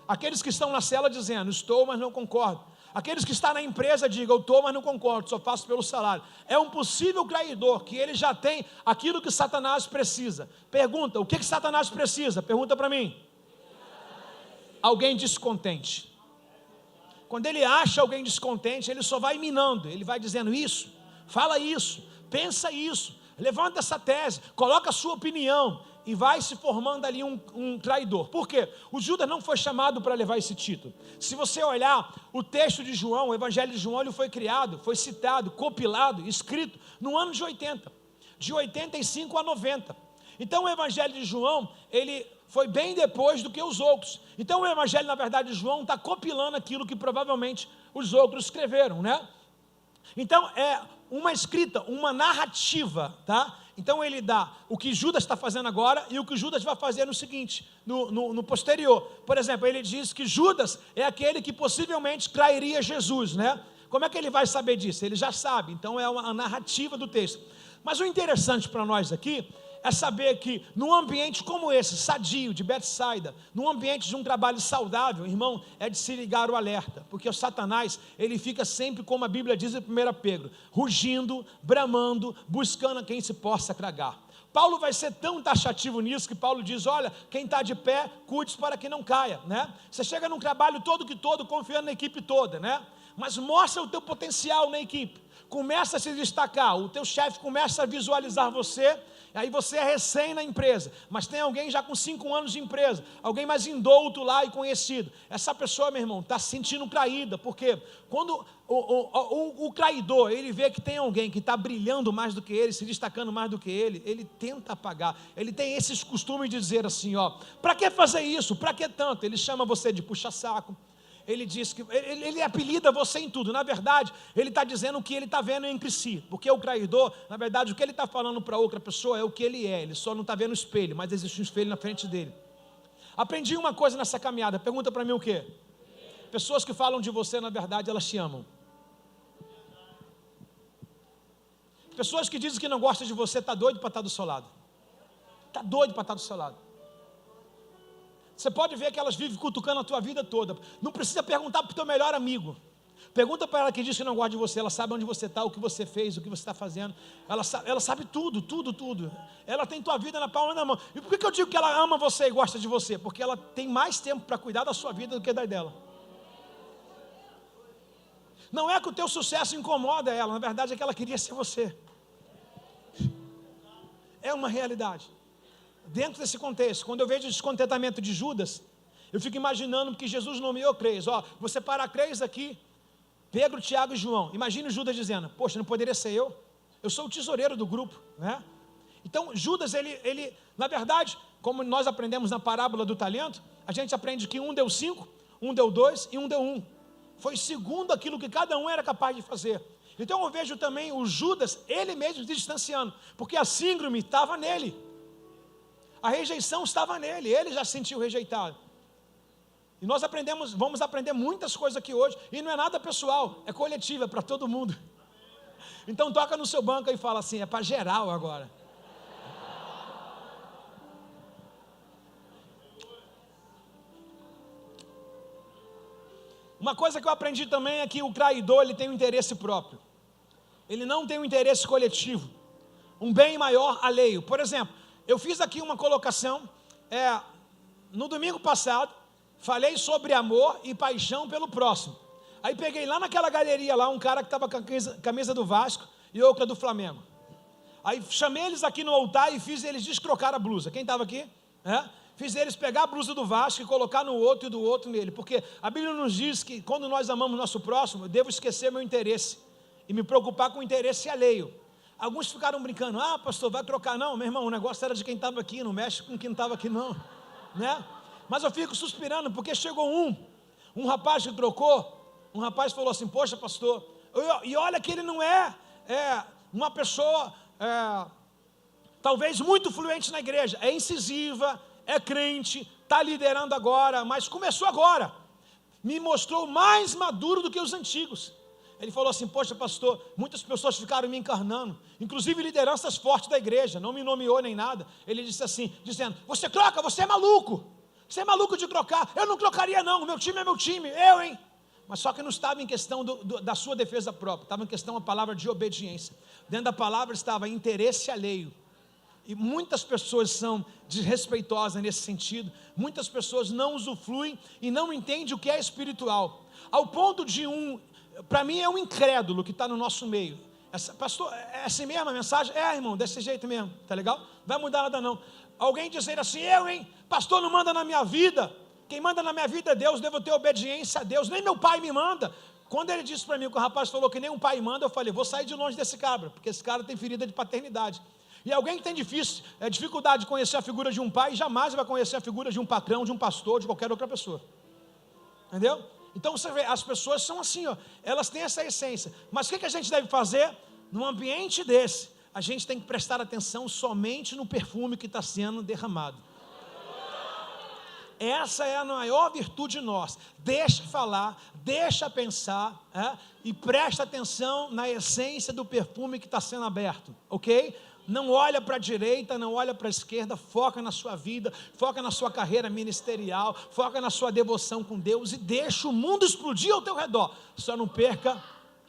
Aqueles que estão na cela dizendo, estou, mas não concordo. Aqueles que estão na empresa digam, eu estou, mas não concordo, só faço pelo salário. É um possível traidor, que ele já tem aquilo que Satanás precisa. Pergunta, o que Satanás precisa? Pergunta para mim. Alguém descontente. Quando ele acha alguém descontente, ele só vai minando, ele vai dizendo isso, fala isso, pensa isso, levanta essa tese, coloca a sua opinião, e vai se formando ali um traidor. Por quê? O Judas não foi chamado para levar esse título. Se você olhar o texto de João, o Evangelho de João, ele foi criado, foi citado, compilado, escrito no ano de 80, de 85 a 90. Então o Evangelho de João, ele foi bem depois do que os outros. Então o Evangelho, na verdade, de João está compilando aquilo que provavelmente os outros escreveram, né? Então é uma escrita, uma narrativa, tá? Então ele dá o que Judas está fazendo agora e o que Judas vai fazer no seguinte, no posterior. Por exemplo, ele diz que Judas é aquele que possivelmente trairia Jesus, né? Como é que ele vai saber disso? Ele já sabe, então é uma narrativa do texto. Mas o interessante para nós aqui é saber que num ambiente como esse, sadio, de Betsaida, num ambiente de um trabalho saudável, irmão, é de se ligar o alerta, porque o Satanás, ele fica sempre, como a Bíblia diz em 1 Pedro, rugindo, bramando, buscando a quem se possa tragar. Paulo vai ser tão taxativo nisso, que Paulo diz, olha, quem está de pé, cuide para que não caia, né? Você chega num trabalho todo confiando na equipe toda, né? Mas mostra o teu potencial na equipe, começa a se destacar, o teu chefe começa a visualizar você, aí você é recém na empresa, mas tem alguém já com 5 anos de empresa, alguém mais indouto lá e conhecido. Essa pessoa, meu irmão, está se sentindo traída, porque quando o traidor, ele vê que tem alguém que está brilhando mais do que ele, se destacando mais do que ele tenta apagar. Ele tem esses costumes de dizer assim, ó, para que fazer isso? Para que tanto? Ele chama você de puxa-saco, ele diz que ele apelida você em tudo. Na verdade, ele está dizendo o que ele está vendo entre si. Porque o traidor, na verdade, o que ele está falando para outra pessoa é o que ele é. Ele só não está vendo o espelho, mas existe um espelho na frente dele. Aprendi uma coisa nessa caminhada. Pergunta para mim o quê? Pessoas que falam de você, na verdade, elas te amam. Pessoas que dizem que não gostam de você, está doido para estar do seu lado. Está doido para estar do seu lado. Você pode ver que elas vivem cutucando a tua vida toda. Não precisa perguntar para o teu melhor amigo. Pergunta para ela que diz que não gosta de você. Ela sabe onde você está, o que você fez, o que você está fazendo. Ela sabe tudo, tudo, tudo. Ela tem tua vida na palma da mão. E por que eu digo que ela ama você e gosta de você? Porque ela tem mais tempo para cuidar da sua vida do que da dela. Não é que o teu sucesso incomoda ela. Na verdade é que ela queria ser você. É uma realidade. Dentro desse contexto, quando eu vejo o descontentamento de Judas, eu fico imaginando que Jesus nomeou 3. Vou separar 3 aqui, Pedro, Tiago e João. Imagine Judas dizendo, poxa, não poderia ser eu? Eu sou o tesoureiro do grupo, né? Então Judas, ele na verdade, como nós aprendemos na parábola do talento, a gente aprende que um deu 5, um deu 2 e um deu 1. Foi segundo aquilo que cada um era capaz de fazer. Então eu vejo também o Judas, ele mesmo se distanciando, porque a síndrome estava nele. A rejeição estava nele, ele já se sentiu rejeitado. E nós vamos aprender muitas coisas aqui hoje, e não é nada pessoal, é coletivo, é para todo mundo. Então toca no seu banco e fala assim, é para geral agora. Uma coisa que eu aprendi também é que o traidor, ele tem um interesse próprio. Ele não tem um interesse coletivo, um bem maior alheio. Por exemplo, eu fiz aqui uma colocação, no domingo passado, falei sobre amor e paixão pelo próximo. Aí peguei lá naquela galeria lá, um cara que estava com a camisa do Vasco e outra do Flamengo. Aí chamei eles aqui no altar e fiz eles destrocar a blusa. Quem estava aqui? Fiz eles pegar a blusa do Vasco e colocar no outro e do outro nele. Porque a Bíblia nos diz que quando nós amamos nosso próximo, eu devo esquecer meu interesse e me preocupar com o interesse alheio. Alguns ficaram brincando, pastor, vai trocar? Não, meu irmão, o negócio era de quem estava aqui, não mexe com quem não estava aqui não, né? Mas eu fico suspirando, porque chegou um rapaz que trocou, um rapaz falou assim, poxa pastor, e olha que ele não é uma pessoa, talvez muito fluente na igreja, é incisiva, é crente, está liderando agora, mas começou agora, me mostrou mais maduro do que os antigos. Ele falou assim, poxa pastor, muitas pessoas ficaram me encarnando, inclusive lideranças fortes da igreja, não me nomeou nem nada. Ele disse assim, dizendo, você troca, você é maluco de trocar. Eu não trocaria não, o meu time é meu time, hein? Mas só que não estava em questão da sua defesa própria, estava em questão a palavra de obediência. Dentro da palavra estava interesse alheio. E muitas pessoas são desrespeitosas nesse sentido, muitas pessoas não usufruem e não entendem o que é espiritual, ao ponto de para mim é um incrédulo que está no nosso meio. Pastor, é assim mesmo a mensagem? Irmão, desse jeito mesmo, tá legal? Não vai mudar nada não. Alguém dizer assim, pastor não manda na minha vida, quem manda na minha vida é Deus, devo ter obediência a Deus, nem meu pai me manda. Quando ele disse para mim que o rapaz falou que nem um pai manda, eu falei, vou sair de longe desse cabra, porque esse cara tem ferida de paternidade. E alguém que tem dificuldade de conhecer a figura de um pai, jamais vai conhecer a figura de um patrão, de um pastor, de qualquer outra pessoa. Entendeu? Então você vê, as pessoas são assim, elas têm essa essência. Mas o que a gente deve fazer? Num ambiente desse, a gente tem que prestar atenção somente no perfume que está sendo derramado. Essa é a maior virtude nossa. Deixa falar, deixa pensar, e presta atenção na essência do perfume que está sendo aberto, ok? Não olha para a direita, não olha para a esquerda, foca na sua vida, foca na sua carreira ministerial, foca na sua devoção com Deus e deixa o mundo explodir ao teu redor. Só não perca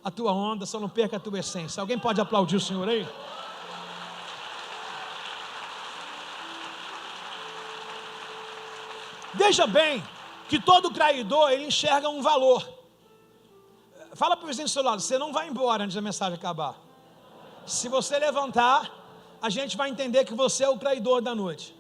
a tua onda, só não perca a tua essência. Alguém pode aplaudir o Senhor aí? Veja bem que todo traidor, ele enxerga um valor. Fala para o vizinho do seu lado, você não vai embora antes da mensagem acabar. Se você levantar, a gente vai entender que você é o traidor da noite.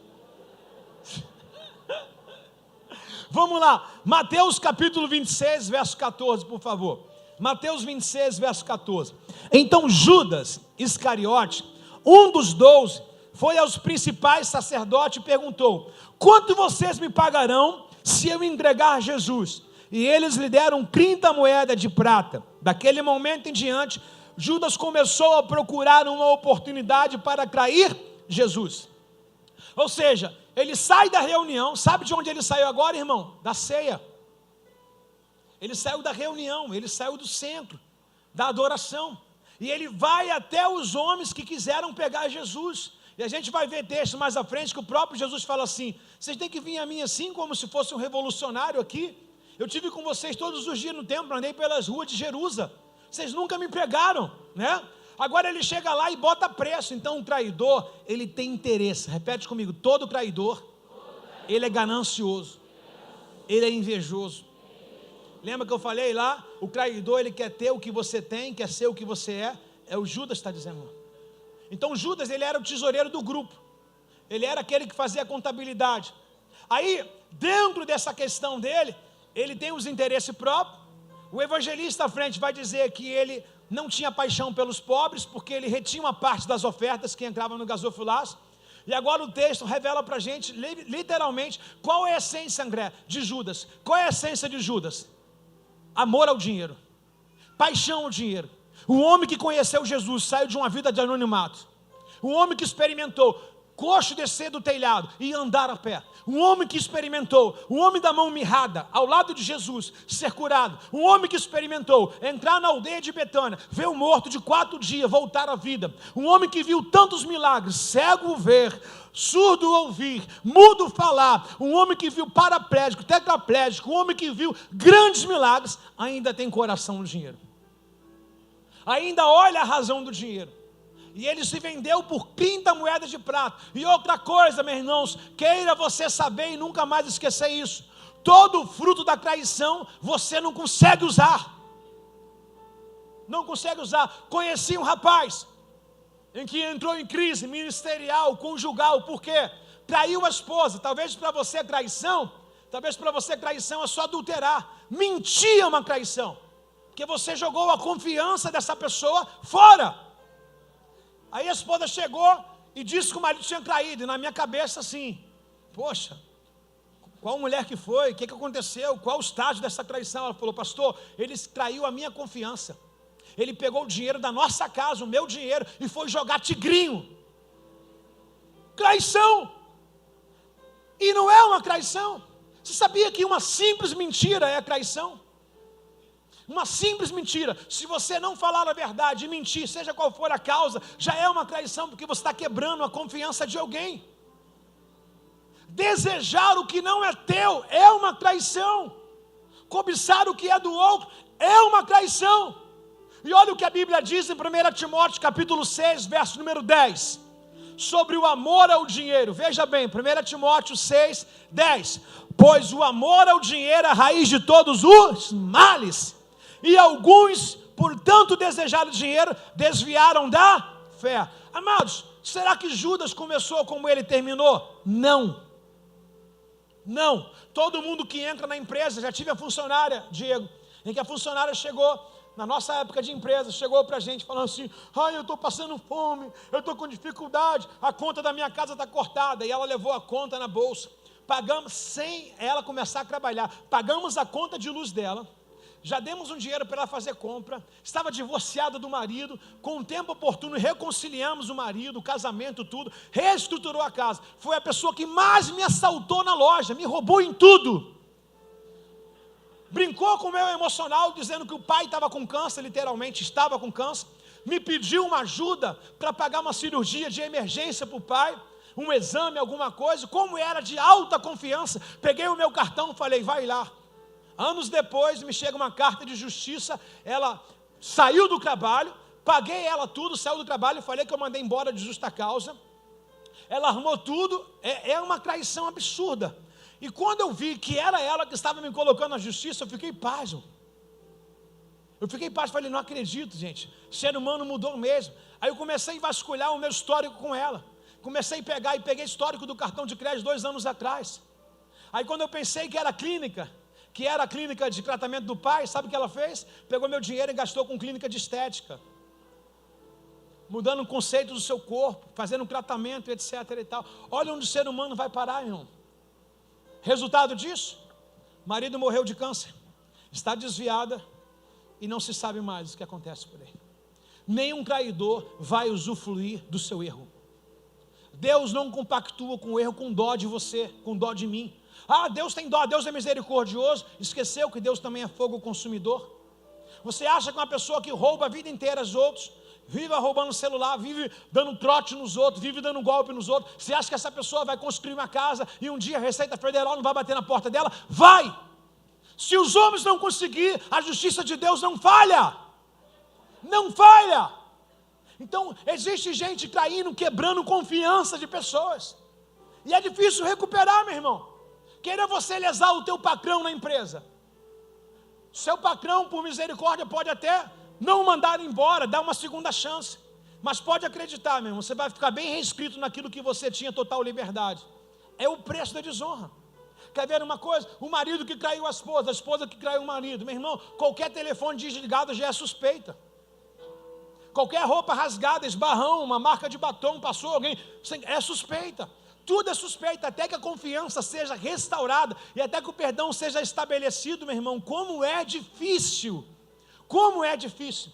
Vamos lá, Mateus capítulo 26, verso 14, por favor. Mateus 26, verso 14. Então Judas Iscariote, um dos 12, foi aos principais sacerdotes e perguntou: quanto vocês me pagarão se eu entregar Jesus? e eles lhe deram 30 moedas de prata. Daquele momento em diante, Judas começou a procurar uma oportunidade para trair Jesus. Ou seja, ele sai da reunião. Sabe de onde ele saiu agora, irmão? Da ceia. Ele saiu da reunião, ele saiu do centro, da adoração. E ele vai até os homens que quiseram pegar Jesus. E a gente vai ver texto mais à frente que o próprio Jesus fala assim: vocês têm que vir a mim assim como se fosse um revolucionário aqui. Eu tive com vocês todos os dias no templo, andei pelas ruas de Jerusalém. Vocês nunca me pegaram, né? Agora ele chega lá e bota preço. Então um traidor, ele tem interesse. Repete comigo: todo traidor, ele é ganancioso, ele é invejoso. Lembra que eu falei lá? O traidor, ele quer ter o que você tem, quer ser o que você é. É o Judas que está dizendo. Então Judas, ele era o tesoureiro do grupo. Ele era aquele que fazia a contabilidade. Aí, dentro dessa questão dele, ele tem os interesses próprios. O evangelista à frente vai dizer que ele não tinha paixão pelos pobres, porque ele retinha uma parte das ofertas que entravam no gasofilaço. E agora o texto revela para a gente, literalmente, qual é a essência, André, de Judas. Qual é a essência de Judas? Amor ao dinheiro, paixão ao dinheiro. O homem que conheceu Jesus saiu de uma vida de anonimato. O homem que experimentou coxo descer do telhado e andar a pé. Um homem que experimentou, o homem da mão mirrada, ao lado de Jesus, ser curado. Um homem que experimentou entrar na aldeia de Betânia, ver o morto de 4 dias voltar à vida. Um homem que viu tantos milagres, cego ver, surdo ouvir, mudo falar. Um homem que viu paraplégico, tetraplégico, um homem que viu grandes milagres, ainda tem coração no dinheiro. Ainda olha a razão do dinheiro. E ele se vendeu por 30 moedas de prata. E outra coisa, meus irmãos, queira você saber e nunca mais esquecer isso: todo o fruto da traição você não consegue usar. Não consegue usar. Conheci um rapaz em que entrou em crise ministerial, conjugal. Por quê? Traiu a esposa. Talvez para você traição é só adulterar. Mentir é uma traição, porque você jogou a confiança dessa pessoa fora. Aí a esposa chegou e disse que o marido tinha traído. E na minha cabeça assim: poxa, qual mulher que foi? O que aconteceu? Qual o estágio dessa traição? Ela falou: pastor, ele traiu a minha confiança. Ele pegou o dinheiro da nossa casa, o meu dinheiro, e foi jogar tigrinho. Traição. E não é uma traição. Você sabia que uma simples mentira é traição? Uma simples mentira, se você não falar a verdade e mentir, seja qual for a causa, já é uma traição, porque você está quebrando a confiança de alguém. Desejar o que não é teu é uma traição. Cobiçar o que é do outro é uma traição. E olha o que a Bíblia diz em 1 Timóteo capítulo 6, verso número 10, sobre o amor ao dinheiro. Veja bem, 1 Timóteo 6, 10. Pois o amor ao dinheiro é a raiz de todos os males. E alguns, por tanto desejar o dinheiro, desviaram da fé. Amados, será que Judas começou como ele terminou? Não. Não. Todo mundo que entra na empresa, já tive a funcionária, Diego, em que a funcionária chegou, na nossa época de empresa, chegou para a gente falando assim: eu estou passando fome, eu estou com dificuldade, a conta da minha casa está cortada. E ela levou a conta na bolsa. Pagamos, sem ela começar a trabalhar, pagamos a conta de luz dela. Já demos um dinheiro para ela fazer compra. Estava divorciada do marido. Com o tempo oportuno reconciliamos o marido, o casamento, tudo. Reestruturou a casa. Foi a pessoa que mais me assaltou na loja, me roubou em tudo. Brincou com o meu emocional, dizendo que o pai estava com câncer, literalmente estava com câncer. Me pediu uma ajuda para pagar uma cirurgia de emergência para o pai, um exame, alguma coisa. Como era de alta confiança, peguei o meu cartão e falei: vai lá. Anos depois me chega uma carta de justiça. Ela saiu do trabalho, paguei ela tudo, saiu do trabalho, falei que eu mandei embora de justa causa. Ela arrumou tudo. É uma traição absurda. E quando eu vi que era ela que estava me colocando na justiça, eu fiquei pasmo. Falei: não acredito, gente, o ser humano mudou mesmo. Aí eu comecei a vasculhar o meu histórico com ela. Comecei a pegar e peguei histórico do cartão de crédito 2 anos atrás. Aí quando eu pensei que era a clínica de tratamento do pai, sabe o que ela fez? Pegou meu dinheiro e gastou com clínica de estética, mudando o conceito do seu corpo, fazendo um tratamento, etc. e tal. Olha onde o ser humano vai parar, irmão. Resultado disso: marido morreu de câncer. está desviada e não se sabe mais o que acontece por aí. Nenhum traidor vai usufruir do seu erro. Deus não compactua com o erro com dó de você, com dó de mim. Ah, Deus tem dó, Deus é misericordioso. Esqueceu que Deus também é fogo consumidor? Você acha que uma pessoa que rouba a vida inteira os outros, vive roubando celular, vive dando trote nos outros, vive dando golpe nos outros, você acha que essa pessoa vai construir uma casa e um dia a Receita Federal não vai bater na porta dela? Vai! Se os homens não conseguirem, a justiça de Deus não falha. Não falha. Então, existe gente traindo, quebrando confiança de pessoas. E é difícil recuperar, meu irmão. Queira você lesar o teu patrão na empresa. Seu patrão, por misericórdia, pode até não mandar embora, dar uma segunda chance. Mas pode acreditar, meu irmão, você vai ficar bem reescrito naquilo que você tinha total liberdade. É o preço da desonra. Quer ver uma coisa? O marido que traiu a esposa que traiu o marido. Meu irmão, qualquer telefone desligado já é suspeita. Qualquer roupa rasgada, esbarrão, uma marca de batom, passou alguém, é suspeita. Tudo é suspeita, até que a confiança seja restaurada e até que o perdão seja estabelecido, meu irmão. Como é difícil. Como é difícil.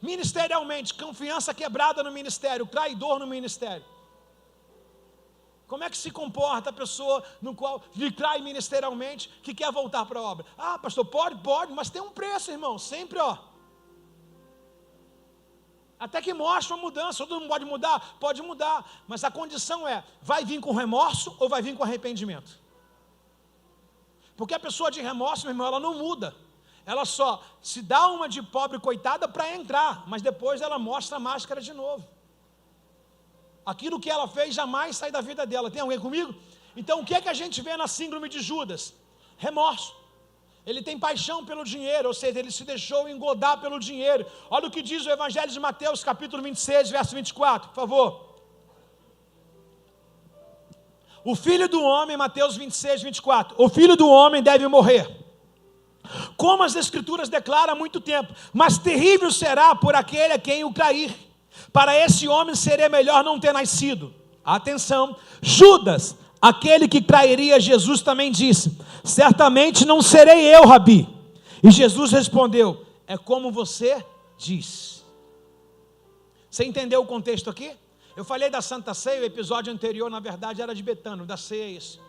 Ministerialmente, confiança quebrada no ministério, traidor no ministério. Como é que se comporta a pessoa no qual lhe trai ministerialmente, que quer voltar para a obra? Ah, pastor, pode, mas tem um preço, irmão, sempre, Até que mostra uma mudança. Todo mundo pode mudar? Pode mudar, mas a condição é, vai vir com remorso ou vai vir com arrependimento? Porque a pessoa de remorso, meu irmão, ela não muda. Ela só se dá uma de pobre coitada para entrar, mas depois ela mostra a máscara de novo. Aquilo que ela fez jamais sai da vida dela. Tem alguém comigo? Então o que é que a gente vê na síndrome de Judas? Remorso. Ele tem paixão pelo dinheiro, ou seja, ele se deixou engodar pelo dinheiro. Olha o que diz o Evangelho de Mateus, capítulo 26, verso 24, por favor. O Filho do Homem, Mateus 26, 24. O Filho do Homem deve morrer, como as Escrituras declaram há muito tempo, mas terrível será por aquele a quem o trair. Para esse homem seria melhor não ter nascido. Atenção, Judas, aquele que trairia Jesus, também disse: certamente não serei eu, Rabi. E Jesus respondeu: é como você diz. Você entendeu o contexto aqui? Eu falei da Santa Ceia, o episódio anterior, na verdade, era de Betânia, da ceia é isso.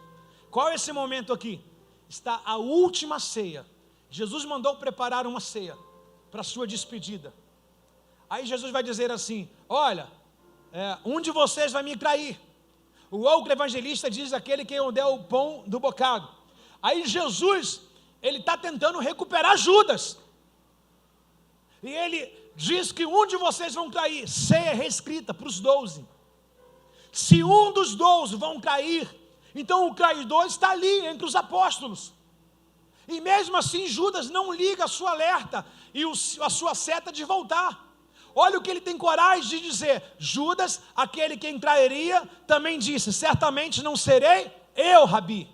Qual é esse momento aqui? Está a última ceia. Jesus mandou preparar uma ceia para a sua despedida. Aí Jesus vai dizer assim: olha, um de vocês vai me trair. O outro evangelista diz: aquele que eu der o pão do bocado. Aí Jesus, ele está tentando recuperar Judas. E ele diz que um de vocês vão trair. Ceia reescrita para os 12. Se um dos 12 vão trair, então o traidor está ali entre os apóstolos. E mesmo assim Judas não liga a sua alerta e a sua seta de voltar. Olha o que ele tem coragem de dizer: Judas, aquele que trairia, também disse: certamente não serei eu, Rabi.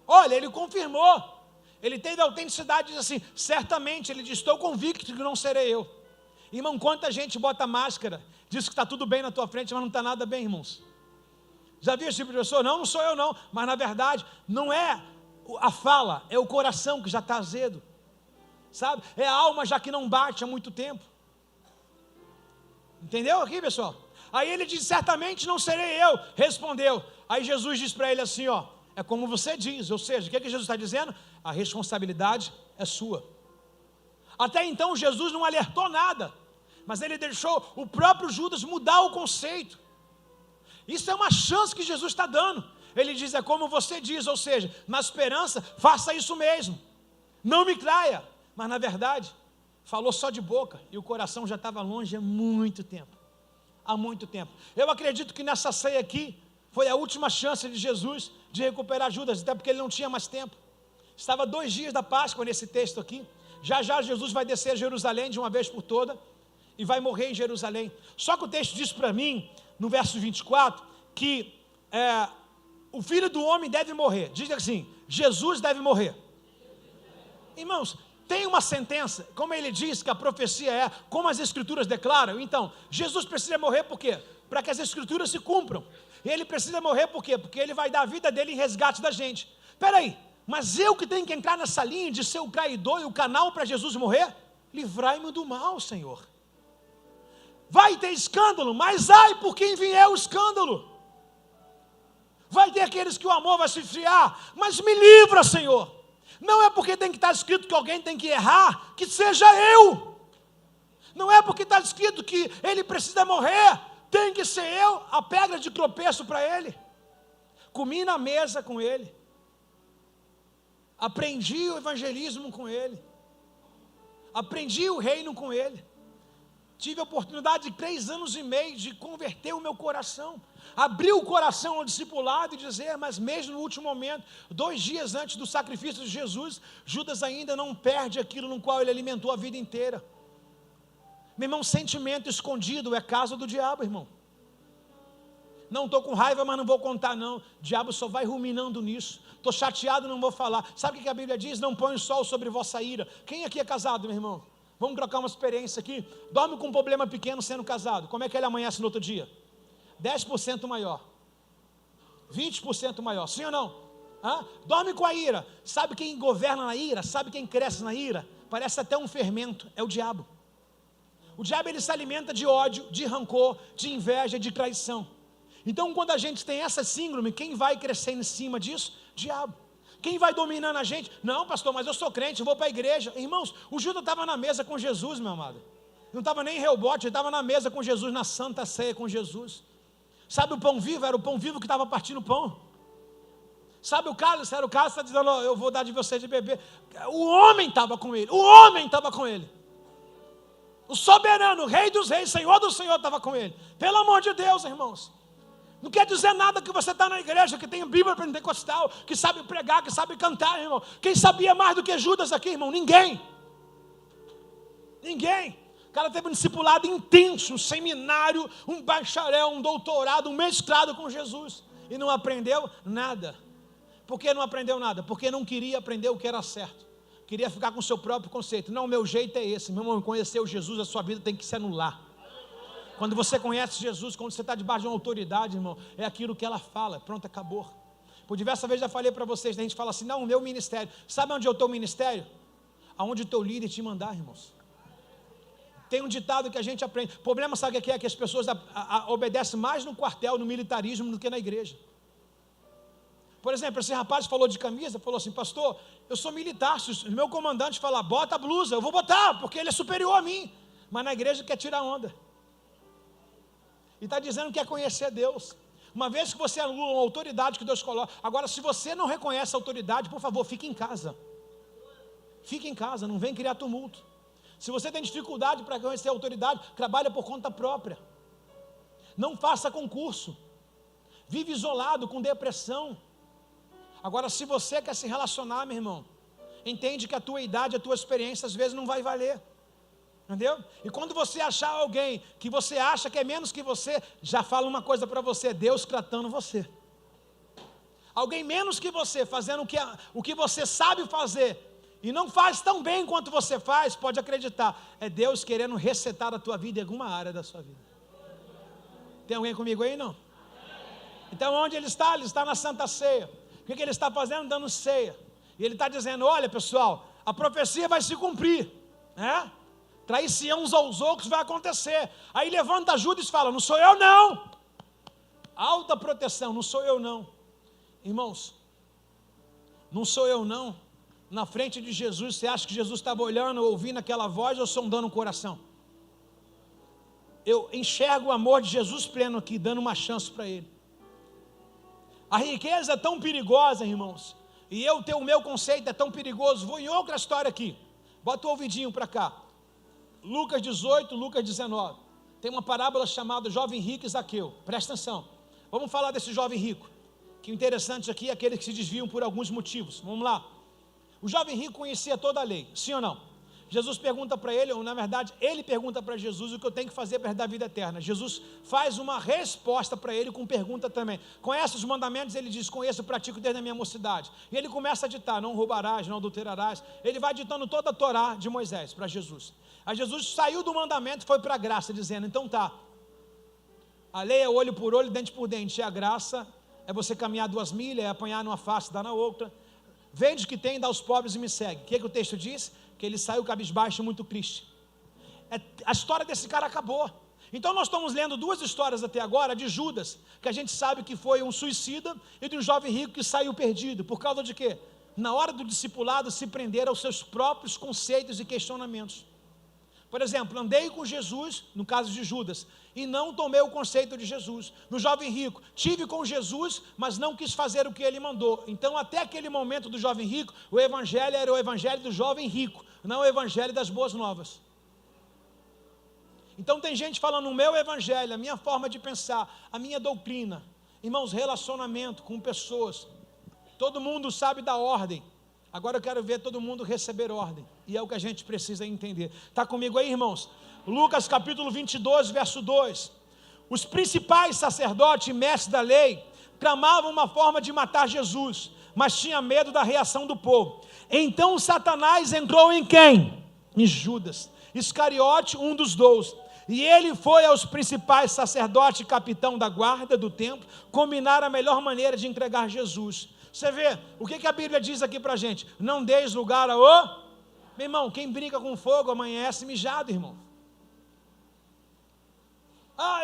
Olha, ele confirmou. Ele teve a autenticidade de dizer assim: certamente, ele diz: estou convicto que não serei eu. Irmão, quanta gente bota máscara, diz que está tudo bem na tua frente, mas não está nada bem, irmãos. Já viu esse tipo de pessoa? Não sou eu não. Mas na verdade, não é a fala, é o coração que já está azedo. Sabe? É a alma já que não bate há muito tempo. Entendeu aqui, pessoal? Aí ele diz: certamente não serei eu. Respondeu. Aí Jesus diz para ele assim, é como você diz. Ou seja, o que Jesus está dizendo? A responsabilidade é sua. Até então Jesus não alertou nada, mas ele deixou o próprio Judas mudar o conceito. Isso é uma chance que Jesus está dando. Ele diz: é como você diz, ou seja, na esperança, faça isso mesmo. Não me traia. Mas na verdade, falou só de boca e o coração já estava longe há muito tempo. Há muito tempo. Eu acredito que nessa ceia aqui foi a última chance de Jesus de recuperar Judas, até porque ele não tinha mais tempo. Estava 2 dias da Páscoa nesse texto aqui. Já Jesus vai descer a Jerusalém de uma vez por toda e vai morrer em Jerusalém. Só que o texto diz para mim, no verso 24, que o Filho do Homem deve morrer. Diz assim: Jesus deve morrer. Irmãos, tem uma sentença, como ele diz que a profecia é, como as Escrituras declaram. Então, Jesus precisa morrer por quê? Para que as Escrituras se cumpram. E ele precisa morrer por quê? Porque ele vai dar a vida dele em resgate da gente. Espera aí, Mas eu que tenho que entrar nessa linha de ser o traidor e o canal para Jesus morrer? Livrai-me do mal, Senhor. Vai ter escândalo, mas ai por quem vier o escândalo. Vai ter aqueles que o amor vai se esfriar, mas me livra, Senhor. Não é porque tem que estar escrito que alguém tem que errar, que seja eu. Não é porque está escrito que ele precisa morrer, tem que ser eu a pedra de tropeço para ele. Comi na mesa com ele. Aprendi o evangelismo com ele. Aprendi o reino com ele. Tive a oportunidade de 3 anos e meio de converter o meu coração. Abrir o coração ao discipulado e dizer, mas mesmo no último momento, 2 dias antes do sacrifício de Jesus, Judas ainda não perde aquilo no qual ele alimentou a vida inteira. Meu irmão, sentimento escondido é casa do diabo, irmão. Não estou com raiva, mas não vou contar não. O diabo só vai ruminando nisso. Estou chateado, não vou falar. Sabe o que a Bíblia diz? Não põe o sol sobre vossa ira. Quem aqui é casado, meu irmão? Vamos trocar uma experiência aqui. Dorme com um problema pequeno sendo casado. Como é que ele amanhece no outro dia? 10% maior. 20% maior. Sim ou não? Dorme com a ira. Sabe quem governa na ira? Sabe quem cresce na ira? Parece até um fermento. É o diabo. O diabo ele se alimenta de ódio, de rancor, de inveja, de traição. Então quando a gente tem essa síndrome, quem vai crescendo em cima disso? Diabo. Quem vai dominando a gente? Não, pastor, mas eu sou crente, eu vou para a igreja. Irmãos, o Judas estava na mesa com Jesus, meu amado. Não estava nem em rebote, ele estava na mesa com Jesus, na Santa Ceia com Jesus. Sabe o pão vivo? Era o pão vivo que estava partindo o pão. Sabe o cálice? Era o cálice que está dizendo, oh, eu vou dar de você de beber. O homem estava com ele, o homem estava com ele. O soberano, o rei dos reis, senhor do senhor estava com ele. Pelo amor de Deus, irmãos. Não quer dizer nada que você está na igreja, que tem Bíblia pentecostal, que sabe pregar, que sabe cantar, irmão. Quem sabia mais do que Judas aqui, irmão? Ninguém. Ninguém. O cara teve um discipulado intenso, um seminário, um bacharel, um doutorado, um mestrado com Jesus. E não aprendeu nada. Por que não aprendeu nada? Porque não queria aprender o que era certo. Queria ficar com o seu próprio conceito. Não, meu jeito é esse. Meu irmão, conheceu Jesus, a sua vida tem que se anular. Quando você conhece Jesus, quando você está debaixo de uma autoridade, irmão, é aquilo que ela fala, pronto, acabou. Por diversas vezes já falei para vocês, a gente fala assim, não, o meu ministério, sabe onde é o teu ministério? Aonde o teu líder te mandar, irmãos. Tem um ditado que a gente aprende, o problema sabe o que é? Que as pessoas obedecem mais no quartel, no militarismo, do que na igreja. Por exemplo, esse rapaz falou de camisa, falou assim, pastor, eu sou militar, se o meu comandante falar, bota a blusa, eu vou botar, porque ele é superior a mim, mas na igreja quer tirar onda. E está dizendo que quer conhecer Deus. Uma vez que você anula uma autoridade que Deus coloca. Agora, se você não reconhece a autoridade, por favor, fique em casa. Fique em casa, não vem criar tumulto. Se você tem dificuldade para conhecer a autoridade, trabalha por conta própria. Não faça concurso. Vive isolado, com depressão. Agora, se você quer se relacionar, meu irmão, entende que a tua idade, a tua experiência, às vezes não vai valer. Entendeu? E quando você achar alguém que você acha que é menos que você, já fala uma coisa para você, Deus tratando você. Alguém menos que você, fazendo o que você sabe fazer, e não faz tão bem quanto você faz, pode acreditar, é Deus querendo resetar a tua vida em alguma área da sua vida. Tem alguém comigo aí, não? Então onde ele está? Ele está na Santa Ceia. O que ele está fazendo? Dando ceia. E ele está dizendo, olha pessoal, a profecia vai se cumprir, né? Trair-se uns aos outros vai acontecer. Aí levanta Judas e fala, não sou eu não. Alta proteção, não sou eu não. Irmãos, não sou eu não. Na frente de Jesus, você acha que Jesus estava olhando, ouvindo aquela voz ou sondando o coração? Eu enxergo o amor de Jesus pleno aqui, dando uma chance para ele. A riqueza é tão perigosa, irmãos. E eu ter o meu conceito é tão perigoso. Vou em outra história aqui. Bota o ouvidinho para cá. Lucas 18, Lucas 19. Tem uma parábola chamada Jovem Rico e Zaqueu. Presta atenção. Vamos falar desse jovem rico. Que interessante aqui é aqueles que se desviam por alguns motivos. Vamos lá. O jovem rico conhecia toda a lei, sim ou não? Jesus pergunta para ele, ou na verdade, ele pergunta para Jesus o que eu tenho que fazer para herdar a vida eterna. Jesus faz uma resposta para ele com pergunta também. Conhece os mandamentos? Ele diz, conheço e pratico desde a minha mocidade. E ele começa a ditar, não roubarás, não adulterarás. Ele vai ditando toda a Torá de Moisés para Jesus. Aí Jesus saiu do mandamento e foi para a graça, dizendo, então tá, a lei é olho por olho, dente por dente, e a graça é você caminhar 2 milhas, é apanhar numa face, dar na outra. vende o que tem, dá aos pobres e me segue. O que o texto diz? Que ele saiu cabisbaixo e muito triste. A história desse cara acabou. Então nós estamos lendo duas histórias até agora de Judas, que a gente sabe que foi um suicida, e de um jovem rico que saiu perdido. Por causa de quê? Na hora do discipulado se prender aos seus próprios conceitos e questionamentos. Por exemplo, andei com Jesus, no caso de Judas, e não tomei o conceito de Jesus. No jovem rico, tive com Jesus, mas não quis fazer o que ele mandou. Então, até aquele momento do jovem rico, o evangelho era o evangelho do jovem rico, não o evangelho das boas novas. Então tem gente falando o meu evangelho, a minha forma de pensar, a minha doutrina. Irmãos, relacionamento com pessoas. Todo mundo sabe da ordem. Agora eu quero ver todo mundo receber ordem. E é o que a gente precisa entender. Está comigo aí, irmãos? Lucas capítulo 22, verso 2. Os principais sacerdotes e mestres da lei clamavam uma forma de matar Jesus, mas tinha medo da reação do povo. Então Satanás entrou em quem? Em Judas Iscariote, um dos 12. E ele foi aos principais sacerdotes e capitão da guarda do templo combinar a melhor maneira de entregar Jesus. Você vê, o que a Bíblia diz aqui para a gente? Não deis lugar a Meu irmão, quem brinca com fogo amanhece mijado, irmão.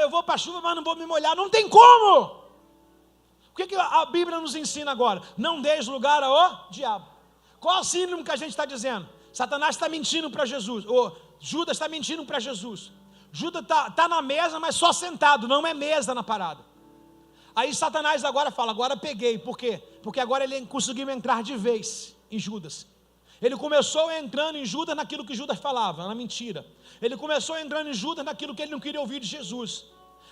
Eu vou para a chuva, mas não vou me molhar. Não tem como! O que a Bíblia nos ensina agora? Não deis lugar a diabo. Qual é o sinônimo que a gente está dizendo? Satanás está mentindo para Jesus. Judas está mentindo para Jesus. Judas está na mesa, mas só sentado, não é mesa na parada. Aí Satanás agora fala, agora peguei. Por quê? Porque agora ele conseguiu entrar de vez em Judas. Ele começou entrando em Judas naquilo que Judas falava, na mentira. Ele começou entrando em Judas naquilo que ele não queria ouvir de Jesus.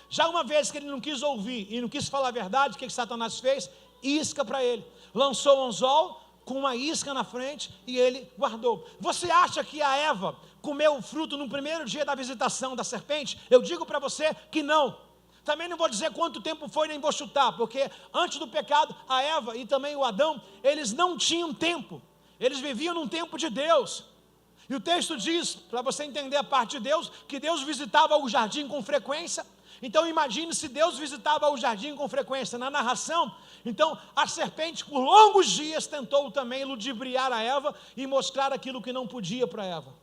Já uma vez que ele não quis ouvir e não quis falar a verdade, o que Satanás fez? Isca para ele. Lançou um anzol com uma isca na frente e ele guardou. Você acha que a Eva comeu o fruto no primeiro dia da visitação da serpente? Eu digo para você que não. Também não vou dizer quanto tempo foi, nem vou chutar, porque antes do pecado, a Eva e também o Adão, eles não tinham tempo. Eles viviam num tempo de Deus. E o texto diz, para você entender a parte de Deus, que Deus visitava o jardim com frequência. Então imagine se Deus visitava o jardim com frequência. Na narração, então a serpente por longos dias tentou também ludibriar a Eva e mostrar aquilo que não podia para Eva.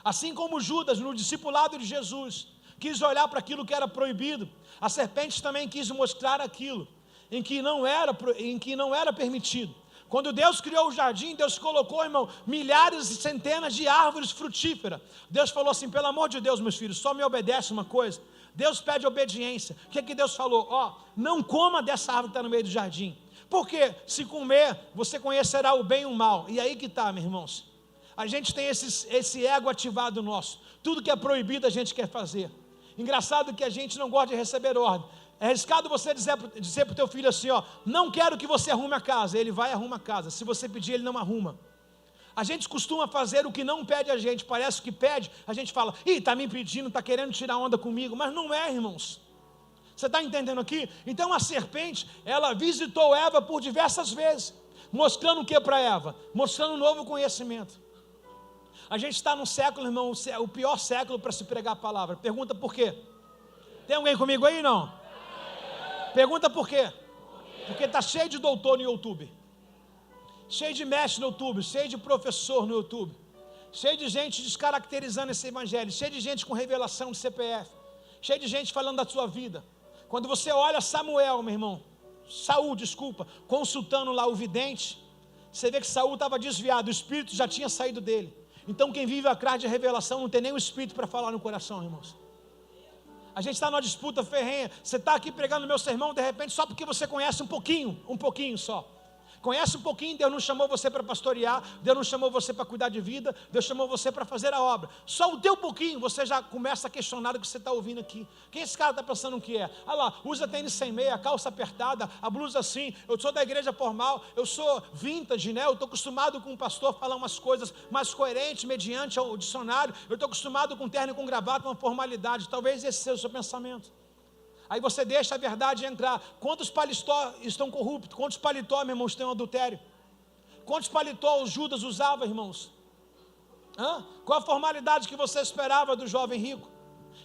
Assim como Judas, no discipulado de Jesus, quis olhar para aquilo que era proibido, a serpente também quis mostrar aquilo em que não era permitido. Quando Deus criou o jardim, Deus colocou, irmão, milhares e centenas de árvores frutíferas. Deus falou assim, pelo amor de Deus, meus filhos, só me obedece uma coisa. Deus pede obediência. O que Deus falou? Não coma dessa árvore que está no meio do jardim. Porque se comer, você conhecerá o bem e o mal. E aí que está, meus irmãos. A gente tem esse ego ativado nosso. Tudo que é proibido a gente quer fazer. Engraçado que a gente não gosta de receber ordem. É arriscado você dizer para o teu filho assim, não quero que você arrume a casa. Ele vai e arruma a casa. Se você pedir, ele não arruma. A gente costuma fazer o que não pede a gente. Parece que pede, a gente fala, está me pedindo, está querendo tirar onda comigo. Mas não é, irmãos. Você está entendendo aqui? Então a serpente, ela visitou Eva por diversas vezes. Mostrando o que para Eva? Mostrando um novo conhecimento. A gente está num século, irmão, o pior século para se pregar a palavra. Pergunta por quê? Tem alguém comigo aí, não? Pergunta por quê? Porque está cheio de doutor no YouTube. Cheio de mestre no YouTube, cheio de professor no YouTube. Cheio de gente descaracterizando esse evangelho. Cheio de gente com revelação de CPF. Cheio de gente falando da sua vida. Quando você olha Saul, consultando lá o vidente, você vê que Saul estava desviado, o espírito já tinha saído dele. Então quem vive atrás de revelação não tem nem o espírito para falar no coração, irmãos. A gente está numa disputa ferrenha. Você está aqui pregando meu sermão, de repente, só porque você conhece um pouquinho só. Conhece um pouquinho, Deus não chamou você para pastorear, Deus não chamou você para cuidar de vida, Deus chamou você para fazer a obra. Só o teu pouquinho, você já começa a questionar o que você está ouvindo aqui. Quem esse cara está pensando que é? Lá, usa tênis sem meia, calça apertada, a blusa assim, eu sou da igreja formal, eu sou vintage, né? Eu estou acostumado com o pastor falar umas coisas mais coerentes, mediante o dicionário, eu estou acostumado com terno e com gravata, uma formalidade. Talvez esse seja o seu pensamento. Aí você deixa a verdade entrar. Quantos paletó estão corruptos? Quantos paletó, meu irmão, estão em adultério? Quantos paletó o Judas usava, irmãos? Qual a formalidade que você esperava do jovem rico?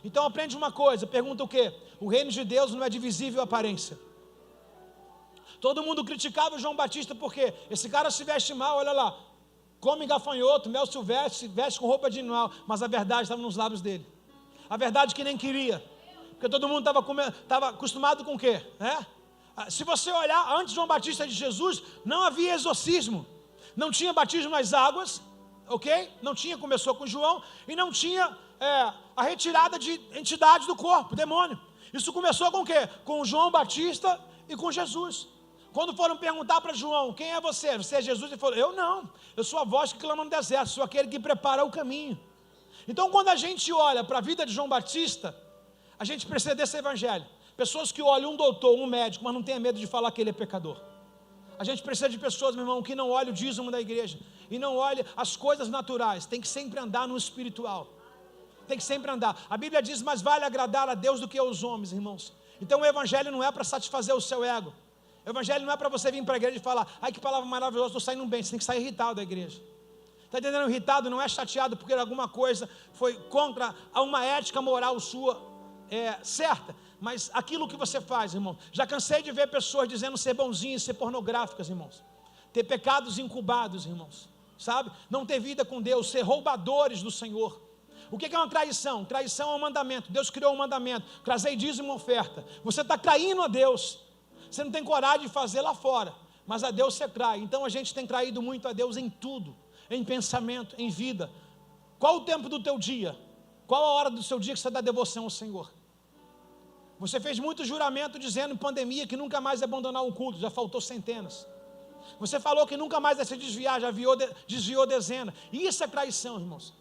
Então aprende uma coisa, pergunta o quê? O reino de Deus não é de visível aparência. Todo mundo criticava o João Batista porque esse cara se veste mal, olha lá, come gafanhoto, mel silvestre, veste com roupa de animal, mas a verdade estava nos lábios dele. A verdade que nem queria, porque todo mundo estava acostumado com o quê? Se você olhar, antes de João Batista de Jesus, não havia exorcismo, não tinha batismo nas águas, ok? Não tinha, começou com João, e não tinha a retirada de entidades do corpo, demônio. Isso começou com o quê? Com João Batista e com Jesus. Quando foram perguntar para João, quem é você? Você é Jesus? Ele falou, eu não, eu sou a voz que clama no deserto, sou aquele que prepara o caminho. Então quando a gente olha para a vida de João Batista, a gente precisa desse evangelho. Pessoas que olham um doutor, um médico, mas não tenham medo de falar que ele é pecador. A gente precisa de pessoas, meu irmão, que não olhem o dízimo da igreja e não olhem as coisas naturais, tem que sempre andar no espiritual. Tem que sempre andar. A Bíblia diz, mais vale agradar a Deus do que aos homens, irmãos. Então o evangelho não é para satisfazer o seu ego. O evangelho não é para você vir para a igreja e falar, ai que palavra maravilhosa, estou saindo bem. Você tem que sair irritado da igreja. Está entendendo? Irritado não é chateado porque alguma coisa foi contra uma ética moral sua certa. Mas aquilo que você faz, irmão. Já cansei de ver pessoas dizendo ser bonzinhas, ser pornográficas, irmãos. Ter pecados incubados, irmãos. Sabe? Não ter vida com Deus, ser roubadores do Senhor. O que é uma traição? Traição é um mandamento. Deus criou um mandamento. Trazei dízimo e oferta. Você está traindo a Deus. Você não tem coragem de fazer lá fora, mas a Deus você trai. Então a gente tem traído muito a Deus em tudo, em pensamento, em vida. Qual o tempo do teu dia? Qual a hora do seu dia que você dá devoção ao Senhor? Você fez muito juramento dizendo em pandemia que nunca mais ia abandonar um culto, já faltou centenas. Você falou que nunca mais ia se desviar, já desviou dezenas. E isso é traição, irmãos.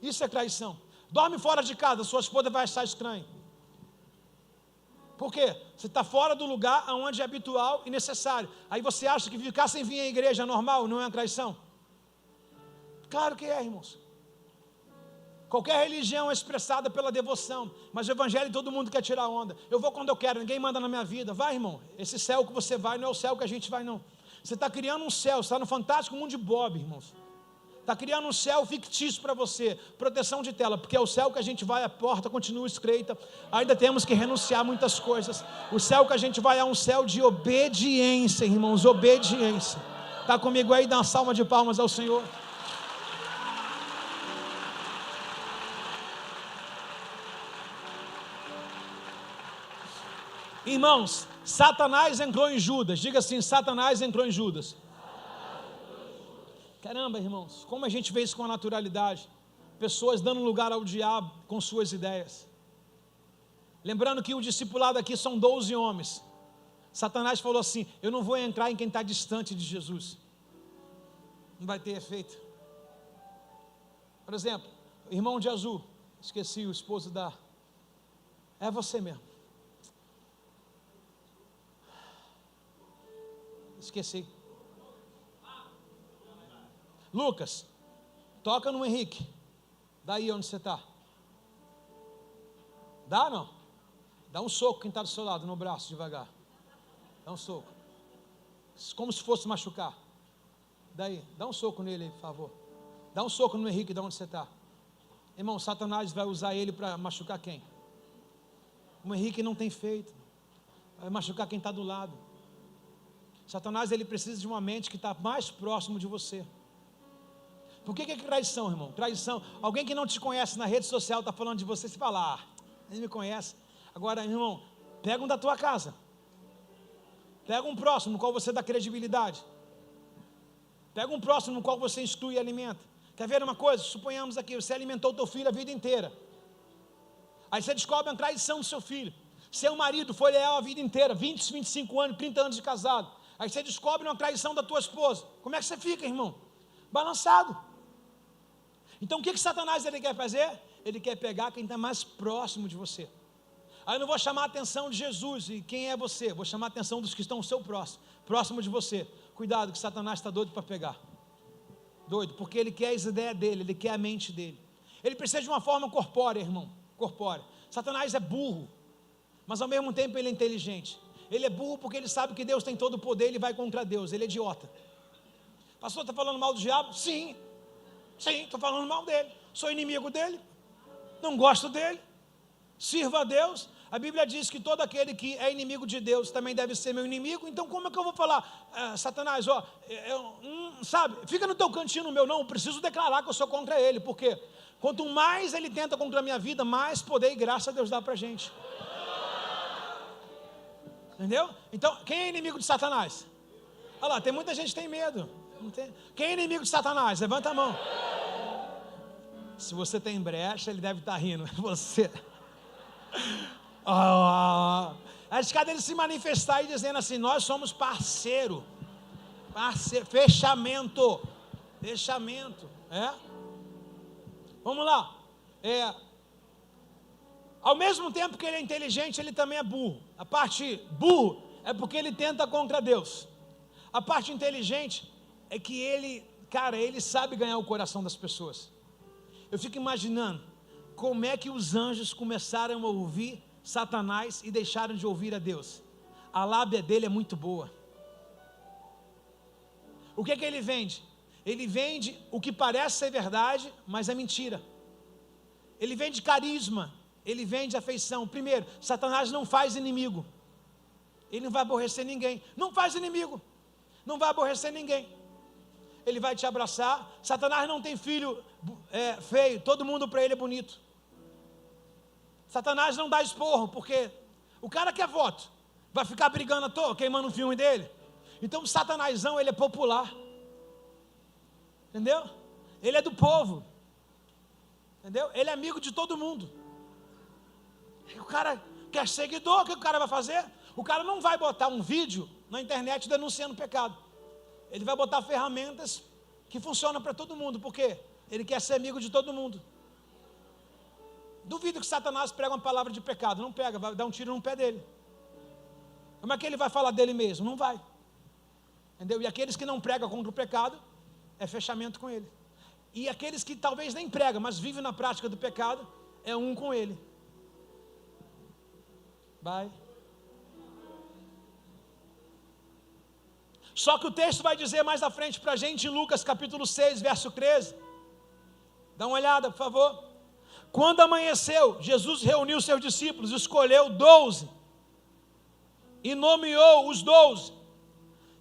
Isso é traição. Dorme fora de casa, sua esposa vai achar estranho. Por quê? Você está fora do lugar onde é habitual e necessário. Aí você acha que ficar sem vir à igreja é normal, não é uma traição? Claro que é, irmãos. Qualquer religião é expressada pela devoção, mas o evangelho todo mundo quer tirar onda. Eu vou quando eu quero, ninguém manda na minha vida. Vai, irmão, esse céu que você vai não é o céu que a gente vai, não. Você está criando um céu, você está no fantástico mundo de Bob, irmãos. Está criando um céu fictício para você, proteção de tela, porque é o céu que a gente vai, a porta continua estreita, ainda temos que renunciar a muitas coisas. O céu que a gente vai é um céu de obediência, irmãos, obediência. Está comigo aí? Dá uma salva de palmas ao Senhor. Irmãos, Satanás entrou em Judas, diga assim, Satanás entrou em Judas. Caramba, irmãos, como a gente vê isso com a naturalidade. Pessoas dando lugar ao diabo com suas ideias. Lembrando que o discipulado aqui são 12 homens. Satanás falou assim, eu não vou entrar em quem está distante de Jesus. Não vai ter efeito. Por exemplo, o irmão de Azul, esqueci, o esposo da... É você mesmo. Esqueci. Lucas, toca no Henrique. Daí onde você está. Dá não? Dá um soco quem está do seu lado, no braço, devagar. Dá um soco. Como se fosse machucar. Daí, dá um soco nele aí, por favor. Dá um soco no Henrique, de onde você está. Irmão, Satanás vai usar ele para machucar quem? O Henrique não tem feito. Vai machucar quem está do lado. Satanás, ele precisa de uma mente que está mais próximo de você. Por que é traição, irmão? Traição, alguém que não te conhece na rede social está falando de você, você fala, ele me conhece. Agora, irmão, pega um da tua casa. Pega um próximo no qual você dá credibilidade. Pega um próximo no qual você instrui e alimenta. Quer ver uma coisa? Suponhamos aqui, você alimentou o teu filho a vida inteira. Aí você descobre uma traição do seu filho. Seu marido foi leal a vida inteira, 20, 25 anos, 30 anos de casado. Aí você descobre uma traição da tua esposa. Como é que você fica, irmão? Balançado. Então o que Satanás ele quer fazer? Ele quer pegar quem está mais próximo de você. Aí eu não vou chamar a atenção de Jesus e quem é você, vou chamar a atenção dos que estão ao seu próximo de você. Cuidado que Satanás está doido para pegar. Doido, porque ele quer as ideias dele, ele quer a mente dele. Ele precisa de uma forma corpórea, irmão, corpórea. Satanás é burro, mas ao mesmo tempo ele é inteligente. Ele é burro porque ele sabe que Deus tem todo o poder, ele vai contra Deus, ele é idiota. Pastor, está falando mal do diabo? Sim, estou falando mal dele. Sou inimigo dele, não gosto dele, sirva a Deus. A Bíblia diz que todo aquele que é inimigo de Deus também deve ser meu inimigo. Então como é que eu vou falar, Satanás, sabe, fica no teu cantinho, no meu não, eu preciso declarar que eu sou contra ele. Por quê? Quanto mais ele tenta contra a minha vida, mais poder e graça Deus dá pra gente. Entendeu? Então, quem é inimigo de Satanás? Olha lá, tem muita gente que tem medo. Não tem? Quem é inimigo de Satanás? Levanta a mão. Se você tem brecha, ele deve estar rindo. Você. Acho que ele se manifestar e dizendo assim: nós somos parceiro, fechamento, vamos lá, ao mesmo tempo que ele é inteligente, ele também é burro. A parte burro é porque ele tenta contra Deus. A parte inteligente é que ele sabe ganhar o coração das pessoas. Eu fico imaginando como é que os anjos começaram a ouvir Satanás e deixaram de ouvir a Deus. A lábia dele é muito boa. O que ele vende? Ele vende o que parece ser verdade, mas é mentira. Ele vende carisma, ele vende afeição. Primeiro, Satanás não faz inimigo. Ele não vai aborrecer ninguém. Não faz inimigo. Não vai aborrecer ninguém. Ele vai te abraçar. Satanás não tem filho feio. Todo mundo para ele é bonito. Satanás não dá esporro, porque o cara quer voto. Vai ficar brigando à toa, queimando o filme dele. Então o Satanásão, ele é popular. Entendeu? Ele é do povo. Entendeu? Ele é amigo de todo mundo. O cara quer seguidor, o que o cara vai fazer? O cara não vai botar um vídeo na internet denunciando pecado. Ele vai botar ferramentas que funcionam para todo mundo. Por quê? Ele quer ser amigo de todo mundo. Duvido que Satanás prega uma palavra de pecado. Não pega, vai dar um tiro no pé dele. Como é que ele vai falar dele mesmo? Não vai. Entendeu? E aqueles que não pregam contra o pecado, é fechamento com ele. E aqueles que talvez nem pregam, mas vivem na prática do pecado, é um com ele. Vai. Só que o texto vai dizer mais à frente para a gente, em Lucas capítulo 6, verso 13. Dá uma olhada, por favor. Quando amanheceu, Jesus reuniu seus discípulos, escolheu 12 e nomeou os 12.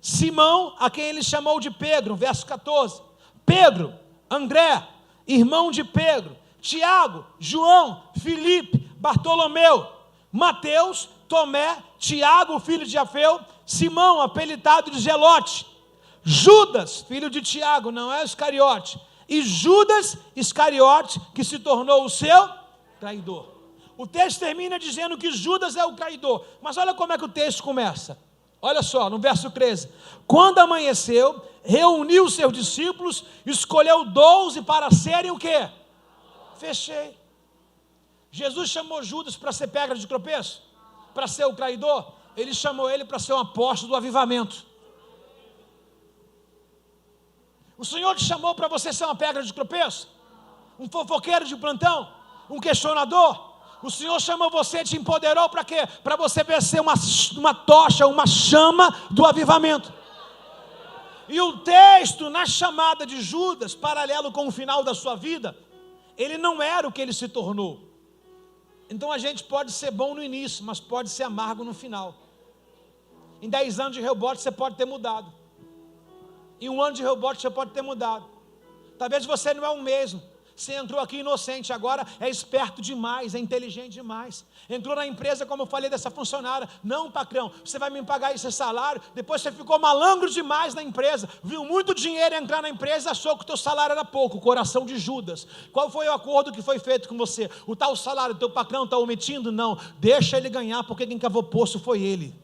Simão, a quem ele chamou de Pedro, verso 14. Pedro, André, irmão de Pedro. Tiago, João, Filipe, Bartolomeu, Mateus, Tomé, Tiago, filho de Alfeu, Simão, apelidado de Zelote, Judas, filho de Tiago, não é Iscariote, e Judas Iscariote, que se tornou o seu traidor. O texto termina dizendo que Judas é o traidor, mas olha como é que o texto começa. Olha só, no verso 13. Quando amanheceu, reuniu seus discípulos, escolheu 12 para serem o quê? Fechei. Jesus chamou Judas para ser pedra de tropeço? Para ser o traidor? Ele chamou ele para ser um apóstolo do avivamento. O Senhor te chamou para você ser uma pedra de tropeço? Um fofoqueiro de plantão? Um questionador? O Senhor chamou você, te empoderou para quê? Para você ser uma tocha, uma chama do avivamento. E o texto, na chamada de Judas, paralelo com o final da sua vida, ele não era o que ele se tornou. Então a gente pode ser bom no início, mas pode ser amargo no final. Em 10 anos de rebote você pode ter mudado. Em 1 ano de rebote você pode ter mudado. Talvez você não é o mesmo. Você entrou aqui inocente, agora é esperto demais, é inteligente demais. Entrou na empresa, como eu falei dessa funcionária. Não, patrão, você vai me pagar esse salário. Depois você ficou malandro demais na empresa. Viu muito dinheiro entrar na empresa e achou que o teu salário era pouco. Coração de Judas. Qual foi o acordo que foi feito com você? O tal salário, o teu patrão está omitindo? Não, deixa ele ganhar, porque quem cavou poço foi ele.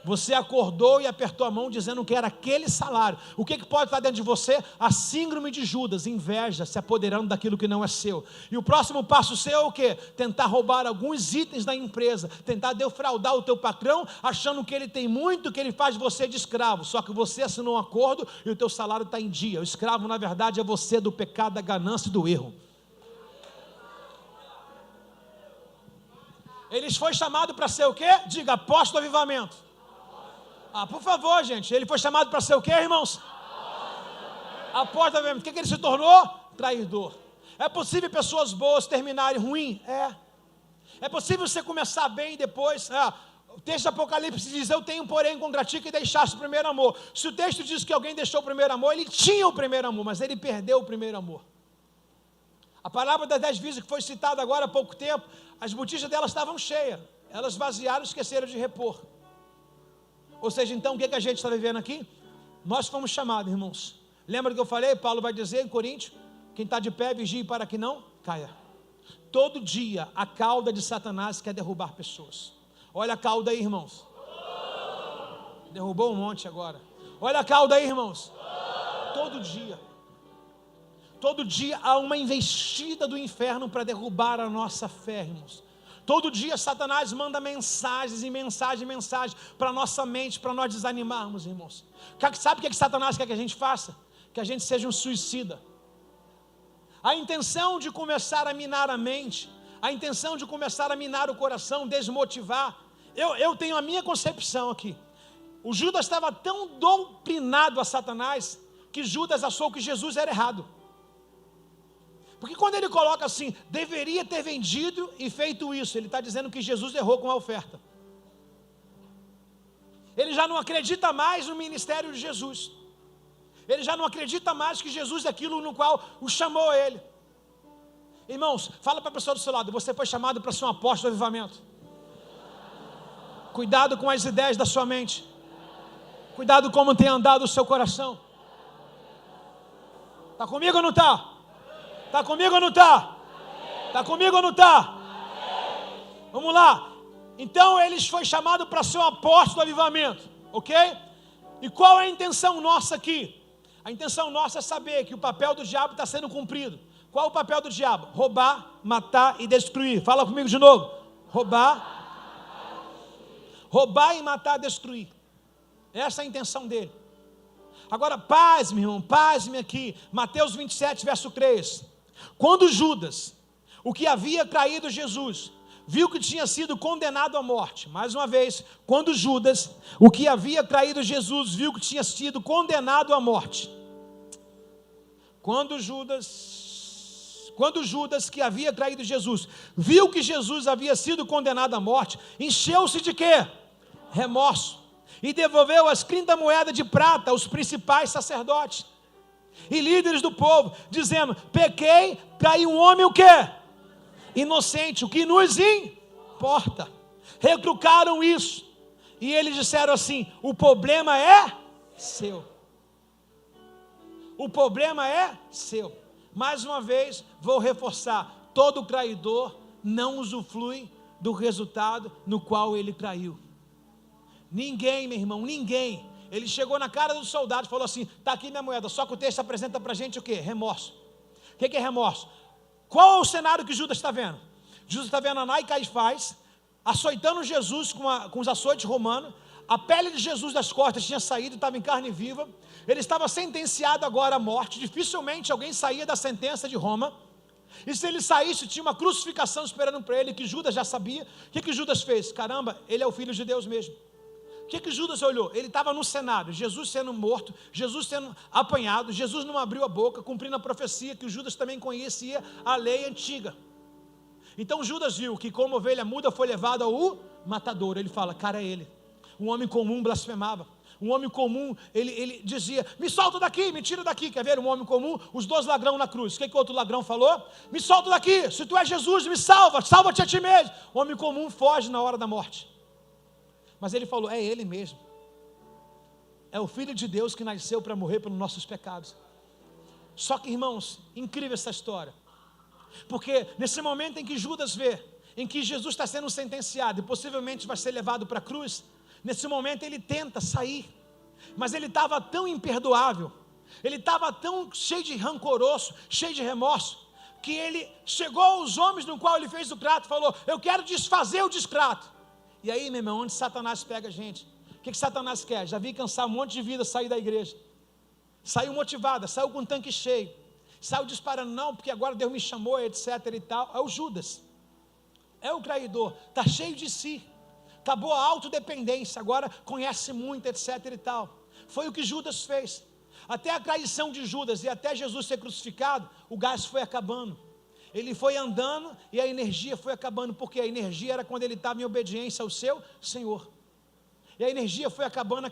Você acordou e apertou a mão dizendo que era aquele salário. O que pode estar dentro de você? A síndrome de Judas, inveja, se apoderando daquilo que não é seu. E o próximo passo seu é o quê? Tentar roubar alguns itens da empresa, tentar defraudar o teu patrão, achando que ele tem muito, que ele faz você de escravo. Só que você assinou um acordo e o teu salário está em dia. O escravo, na verdade, é você do pecado, da ganância e do erro. Eles foi chamado para ser o quê? Diga, apóstolo do avivamento. Por favor, gente, ele foi chamado para ser o quê, irmãos? Apóstolo. O que ele se tornou? Traidor. É possível pessoas boas terminarem ruim? É. É possível você começar bem e depois... o texto do Apocalipse diz, eu tenho porém contra ti que deixaste o primeiro amor. Se o texto diz que alguém deixou o primeiro amor, ele tinha o primeiro amor, mas ele perdeu o primeiro amor. A parábola das 10 virgens que foi citada agora há pouco tempo, as botijas delas estavam cheias, elas vaziaram e esqueceram de repor. Ou seja, então o que a gente está vivendo aqui? Nós fomos chamados, irmãos. Lembra do que eu falei? Paulo vai dizer em Coríntios, quem está de pé, vigie para que não caia. Todo dia a cauda de Satanás quer derrubar pessoas. Olha a cauda aí, irmãos. Derrubou um monte agora. Olha a cauda aí, irmãos. Todo dia há uma investida do inferno para derrubar a nossa fé, irmãos. Todo dia Satanás manda mensagens e mensagens para a nossa mente, para nós desanimarmos, irmãos. Sabe o que Satanás quer que a gente faça? Que a gente seja um suicida. A intenção de começar a minar a mente, a intenção de começar a minar o coração, desmotivar. Eu tenho a minha concepção aqui. O Judas estava tão doutrinado a Satanás, que Judas achou que Jesus era errado. Porque quando ele coloca assim, deveria ter vendido e feito isso, ele está dizendo que Jesus errou com a oferta. Ele já não acredita mais no ministério de Jesus. Ele já não acredita mais que Jesus é aquilo no qual o chamou ele. Irmãos, fala para a pessoa do seu lado, você foi chamado para ser um apóstolo do avivamento. Cuidado com as ideias da sua mente. Cuidado como tem andado o seu coração. Está comigo ou não está? Está comigo ou não está? Está comigo ou não está? Vamos lá. Então eles foram chamados para ser um apóstolo do avivamento, ok? E qual é a intenção nossa aqui? A intenção nossa é saber que o papel do diabo está sendo cumprido. Qual é o papel do diabo? Roubar, matar e destruir. Fala comigo de novo. Roubar e matar, destruir. Essa é a intenção dele. Agora, pasme, irmão, pasme aqui. Mateus 27, verso 3. Quando Judas, o que havia traído Jesus, viu que tinha sido condenado à morte. Mais uma vez, quando Judas, o que havia traído Jesus, viu que tinha sido condenado à morte. Quando Judas, que havia traído Jesus, viu que Jesus havia sido condenado à morte, encheu-se de quê? Remorso. E devolveu as 30 moedas de prata aos principais sacerdotes e líderes do povo, dizendo, pequei, traí um homem o quê? Inocente, o que nos importa. Retrucaram isso, e eles disseram assim, o problema é seu. O problema é seu. Mais uma vez, vou reforçar, todo traidor não usufrui do resultado no qual ele traiu. Ninguém, meu irmão, ninguém. Ele chegou na cara do soldado e falou assim, está aqui minha moeda, só que o texto apresenta para a gente o quê? Remorso. O que é remorso? Qual é o cenário que Judas está vendo? Judas está vendo Anás e Caifás açoitando Jesus com os açoites romanos. A pele de Jesus das costas tinha saído, estava em carne viva. Ele estava sentenciado agora à morte. Dificilmente alguém saía da sentença de Roma. E se ele saísse, tinha uma crucificação esperando para ele, que Judas já sabia. O que Judas fez? Caramba, ele é o filho de Deus mesmo. O que Judas olhou? Ele estava no cenário, Jesus sendo morto, Jesus sendo apanhado, Jesus não abriu a boca, cumprindo a profecia que o Judas também conhecia a lei antiga. Então Judas viu que como ovelha muda foi levado ao matador. Ele fala, cara, é ele. Um homem comum blasfemava. Um homem comum, ele dizia, me solta daqui, me tira daqui. Quer ver um homem comum? Os 2 ladrões na cruz. O que o outro ladrão falou? Me solta daqui, se tu és Jesus, me salva, salva-te a ti mesmo. O homem comum foge na hora da morte. Mas ele falou, é ele mesmo. É o Filho de Deus que nasceu para morrer pelos nossos pecados. Só que, irmãos, incrível essa história. Porque nesse momento em que Judas vê, em que Jesus está sendo sentenciado e possivelmente vai ser levado para a cruz, nesse momento ele tenta sair. Mas ele estava tão imperdoável, ele estava tão cheio de rancoroso, cheio de remorso, que ele chegou aos homens no qual ele fez o trato e falou, eu quero desfazer o desprato. E aí, meu irmão, onde Satanás pega a gente? O que Satanás quer? Já vi cansar um monte de vida sair da igreja. Saiu motivada, saiu com o tanque cheio. Saiu disparando, não, porque agora Deus me chamou, etc e tal. É o Judas. É o traidor. Está cheio de si. Acabou a autodependência, agora conhece muito, etc e tal. Foi o que Judas fez. Até a traição de Judas e até Jesus ser crucificado, o gás foi acabando. Ele foi andando e a energia foi acabando, porque a energia era quando ele estava em obediência ao seu Senhor. E a energia foi acabando,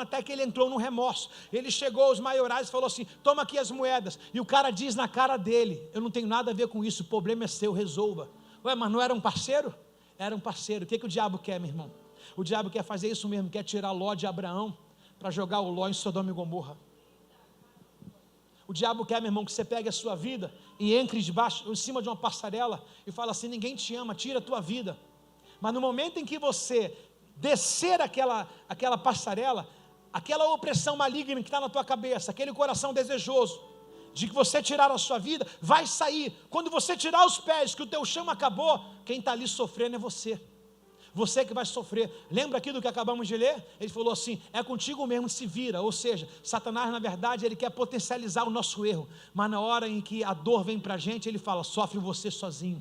até que ele entrou no remorso. Ele chegou aos maiorais e falou assim: toma aqui as moedas. E o cara diz na cara dele: eu não tenho nada a ver com isso, o problema é seu, resolva. Ué, mas não era um parceiro? Era um parceiro. O que o diabo quer, meu irmão? O diabo quer fazer isso mesmo, quer tirar Ló de Abraão, para jogar o Ló em Sodoma e Gomorra. O diabo quer, meu irmão, que você pegue a sua vida e entre em cima de uma passarela e fala assim: ninguém te ama, tira a tua vida. Mas no momento em que você descer aquela passarela, aquela opressão maligna que está na tua cabeça, aquele coração desejoso de que você tirar a sua vida, vai sair. Quando você tirar os pés, que o teu chão acabou, quem está ali sofrendo é você. Você que vai sofrer. Lembra aqui do que acabamos de ler? Ele falou assim: é contigo mesmo, se vira. Ou seja, Satanás na verdade ele quer potencializar o nosso erro, mas na hora em que a dor vem para a gente, ele fala: sofre você sozinho.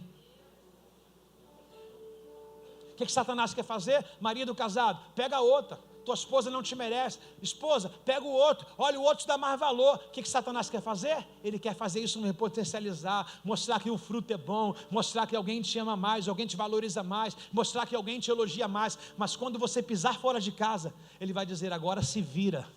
O que Satanás quer fazer? Marido casado, pega a outra. Tua esposa não te merece. Esposa, pega o outro. Olha, o outro te dá mais valor. O que Satanás quer fazer? Ele quer fazer isso, potencializar, mostrar que o fruto é bom, mostrar que alguém te ama mais, alguém te valoriza mais, mostrar que alguém te elogia mais. Mas quando você pisar fora de casa, ele vai dizer: agora se vira.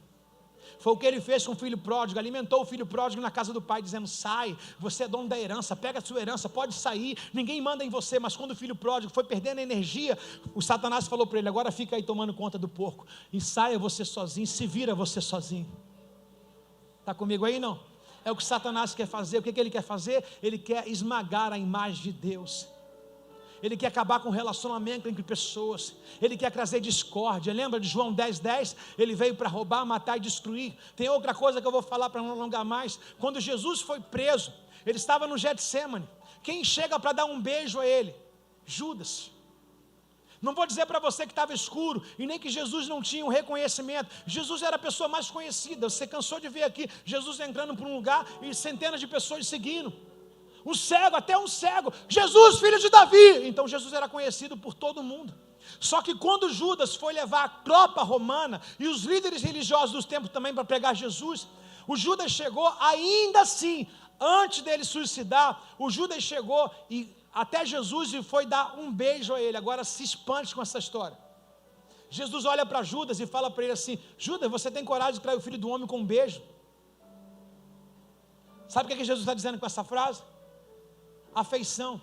Foi o que ele fez com o filho pródigo, alimentou o filho pródigo na casa do pai, dizendo: sai, você é dono da herança, pega a sua herança, pode sair, ninguém manda em você. Mas quando o filho pródigo foi perdendo a energia, o Satanás falou para ele: agora fica aí tomando conta do porco, e saia você sozinho, se vira você sozinho. Está comigo aí não? É o que Satanás quer fazer. O que ele quer fazer? Ele quer esmagar a imagem de Deus. Ele quer acabar com o relacionamento entre pessoas. Ele quer trazer discórdia. Lembra de João 10:10? Ele veio para roubar, matar e destruir. Tem outra coisa que eu vou falar para não alongar mais. Quando Jesus foi preso, ele estava no Getsêmani. Quem chega para dar um beijo a ele? Judas. Não vou dizer para você que estava escuro, e nem que Jesus não tinha um reconhecimento. Jesus era a pessoa mais conhecida. Você cansou de ver aqui Jesus entrando para um lugar e centenas de pessoas seguindo. Um cego, até um cego: Jesus, filho de Davi. Então Jesus era conhecido por todo mundo. Só que quando Judas foi levar a tropa romana e os líderes religiosos dos tempos também para pregar Jesus, o Judas chegou, ainda assim, antes dele suicidar, o Judas chegou até Jesus e foi dar um beijo a ele. Agora se espante com essa história. Jesus olha para Judas e fala para ele assim: Judas, você tem coragem de trair o filho do homem com um beijo? Sabe o que Jesus está dizendo com essa frase? Afeição.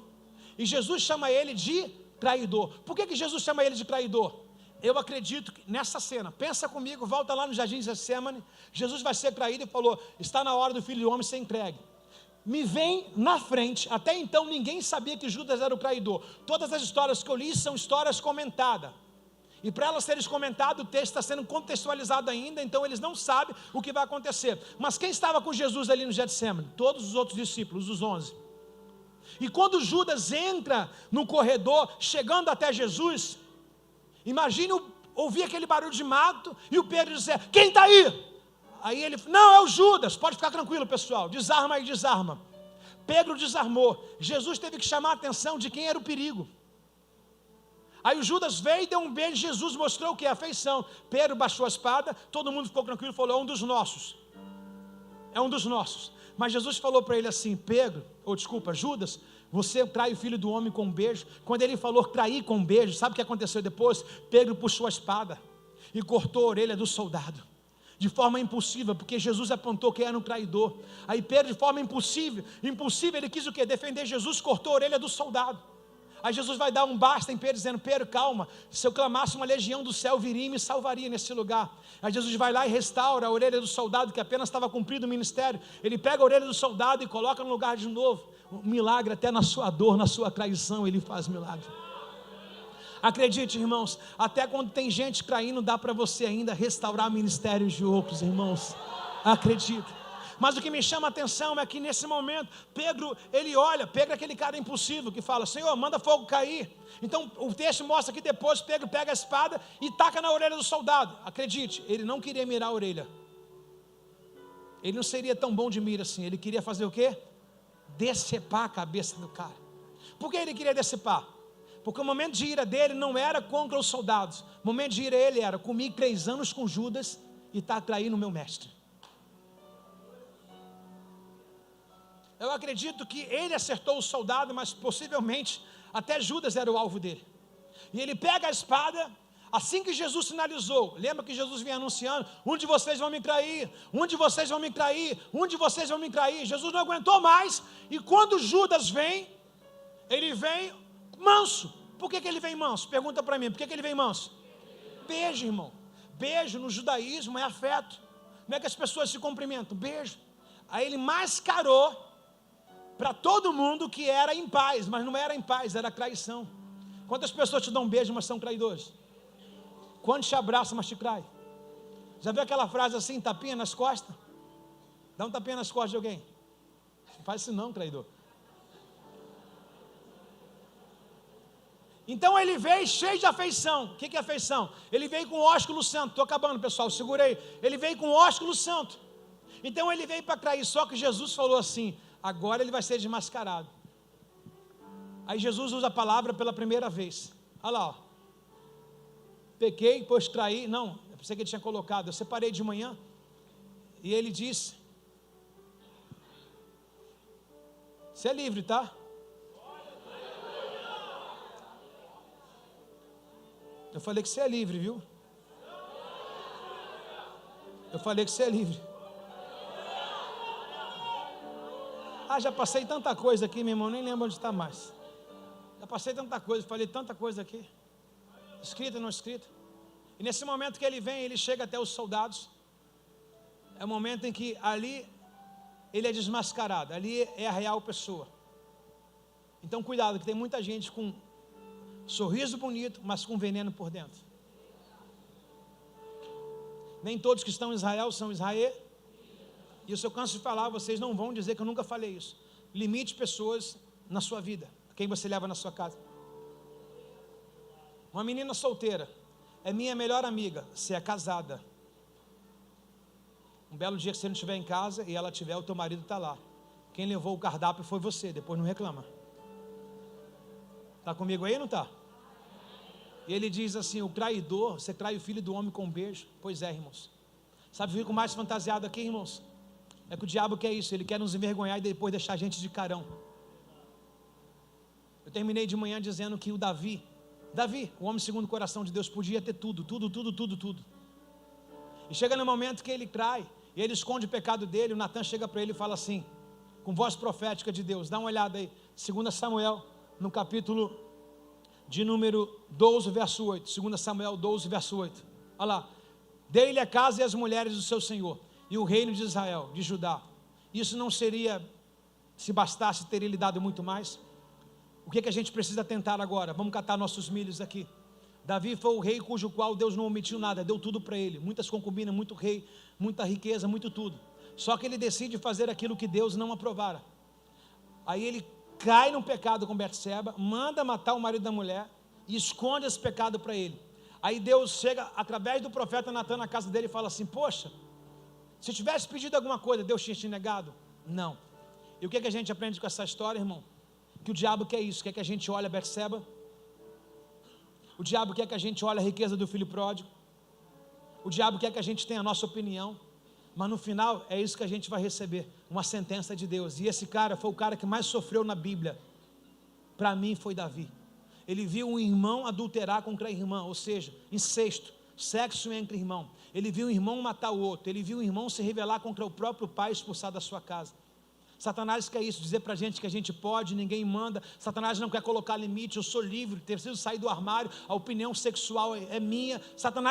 E Jesus chama ele de traidor. Por que Jesus chama ele de traidor? Eu acredito que nessa cena, pensa comigo, volta lá no jardim de Getsêmani, Jesus vai ser traído e falou: está na hora do filho do homem ser entregue. Me vem na frente. Até então ninguém sabia que Judas era o traidor. Todas as histórias que eu li são histórias comentadas. E para elas serem comentadas, o texto está sendo contextualizado ainda, então eles não sabem o que vai acontecer. Mas quem estava com Jesus ali no Getsêmani? Todos os outros discípulos, os 11. E quando Judas entra no corredor, chegando até Jesus, imagine ouvir aquele barulho de mato e o Pedro dizer: quem está aí? Aí ele: não, é o Judas. Pode ficar tranquilo, pessoal, desarma aí, desarma. Pedro desarmou. Jesus teve que chamar a atenção de quem era o perigo. Aí o Judas veio e deu um beijo. Jesus mostrou o que? Afeição. Pedro baixou a espada, todo mundo ficou tranquilo e falou: é um dos nossos. É um dos nossos. Mas Jesus falou para ele assim: Judas, você trai o filho do homem com um beijo. Quando ele falou trair com um beijo, sabe o que aconteceu depois? Pedro puxou a espada e cortou a orelha do soldado, de forma impulsiva, porque Jesus apontou que era um traidor. Aí Pedro, de forma impulsiva, ele quis o quê? Defender Jesus, cortou a orelha do soldado. Aí Jesus vai dar um basta em Pedro, dizendo: Pedro, calma, se eu clamasse, uma legião do céu viria e me salvaria nesse lugar. Aí Jesus vai lá e restaura a orelha do soldado, que apenas estava cumprido o ministério. Ele pega a orelha do soldado e coloca no lugar de novo. Um milagre, até na sua dor, na sua traição, ele faz milagre. Acredite, irmãos, até quando tem gente traindo, dá para você ainda restaurar ministérios de outros, irmãos. Acredite. Mas o que me chama a atenção é que nesse momento, Pedro, ele olha, Pedro é aquele cara impulsivo que fala: Senhor, manda fogo cair. Então o texto mostra que depois Pedro pega a espada e taca na orelha do soldado. Acredite, ele não queria mirar a orelha. Ele não seria tão bom de mira assim. Ele queria fazer o quê? Decepar a cabeça do cara. Por que ele queria decepar? Porque o momento de ira dele não era contra os soldados. O momento de ira ele era: comi 3 anos com Judas e está traindo o meu mestre. Eu acredito que ele acertou o soldado, mas possivelmente até Judas era o alvo dele. E ele pega a espada, assim que Jesus sinalizou, lembra que Jesus vinha anunciando, um de vocês vão me trair, um de vocês vão me trair, um de vocês vão me trair. Jesus não aguentou mais, e quando Judas vem, ele vem manso. Por que ele vem manso? Pergunta para mim, por que ele vem manso? Beijo, irmão. Beijo no judaísmo é afeto. Como é que as pessoas se cumprimentam? Beijo. Aí ele mascarou para todo mundo que era em paz, mas não era em paz, era traição. Quantas pessoas te dão um beijo, mas são traidores? Quantos te abraçam, mas te traem? Já viu aquela frase assim, tapinha nas costas? Dá um tapinha nas costas de alguém. Não faz isso não, traidor. Então ele veio cheio de afeição. O que é afeição? Ele veio com ósculo santo. Estou acabando, pessoal, segura aí. Ele veio com ósculo santo. Então ele veio para trair, só que Jesus falou assim, agora ele vai ser desmascarado. Aí Jesus usa a palavra pela primeira vez. Olha lá, ó. Pequei, pois traí. Não, eu pensei que ele tinha colocado. Eu separei de manhã. E ele disse: você é livre, tá? Eu falei que você é livre, viu? Eu falei que você é livre. Ah, já passei tanta coisa aqui, meu irmão, nem lembro onde está mais. Já passei tanta coisa, falei tanta coisa aqui. Escrita, não escrita. E nesse momento que ele vem, ele chega até os soldados. É o momento em que ali ele é desmascarado, ali é a real pessoa. Então cuidado, que tem muita gente com sorriso bonito, mas com veneno por dentro. Nem todos que estão em Israel são Israel. E isso eu canso de falar, vocês não vão dizer que eu nunca falei isso. Limite pessoas na sua vida, quem você leva na sua casa. Uma menina solteira é minha melhor amiga, você é casada. Um belo dia que você não estiver em casa e ela tiver, o teu marido está lá. Quem levou o cardápio foi você, depois não reclama. Está comigo aí ou não está? E ele diz assim, o traidor, você trai o filho do homem com um beijo. Pois é, irmãos. Sabe o que fico mais fantasiado aqui, irmãos? É que o diabo quer isso, ele quer nos envergonhar e depois deixar a gente de carão. Eu terminei de manhã dizendo que o Davi, o homem segundo o coração de Deus, podia ter tudo. E chega no momento que ele trai, e ele esconde o pecado dele, o Natan chega para ele e fala assim, com voz profética de Deus, dá uma olhada aí, 2 Samuel, no capítulo de número 12, verso 8, 2 Samuel 12, verso 8, olha lá, dê-lhe a casa e as mulheres do seu senhor, e o reino de Israel, de Judá. Isso não seria, se bastasse, teria lhe dado muito mais? O que a gente precisa tentar agora? Vamos catar nossos milhos aqui. Davi foi o rei cujo qual Deus não omitiu nada, deu tudo para ele, muitas concubinas, muito rei, muita riqueza, muito tudo. Só que ele decide fazer aquilo que Deus não aprovara. Aí ele cai num pecado com Betseba, manda matar o marido da mulher e esconde esse pecado para ele. Aí Deus chega através do profeta Natan na casa dele e fala assim, poxa, se tivesse pedido alguma coisa, Deus tinha te negado? Não. E o que a gente aprende com essa história, irmão? Que o diabo quer isso, quer que a gente olhe a Betseba. O diabo quer que a gente olhe a riqueza do filho pródigo. O diabo quer que a gente tenha a nossa opinião. Mas no final é isso que a gente vai receber, uma sentença de Deus. E esse cara foi o cara que mais sofreu na Bíblia. Para mim foi Davi. Ele viu um irmão adulterar com outra irmã, ou seja, incesto, sexo entre irmãos. Ele viu um irmão matar o outro. Ele viu um irmão se rebelar contra o próprio pai, expulsar da sua casa. Satanás quer isso, dizer para a gente que a gente pode, ninguém manda. Satanás não quer colocar limite, eu sou livre, preciso sair do armário, a opinião sexual é minha. Satanás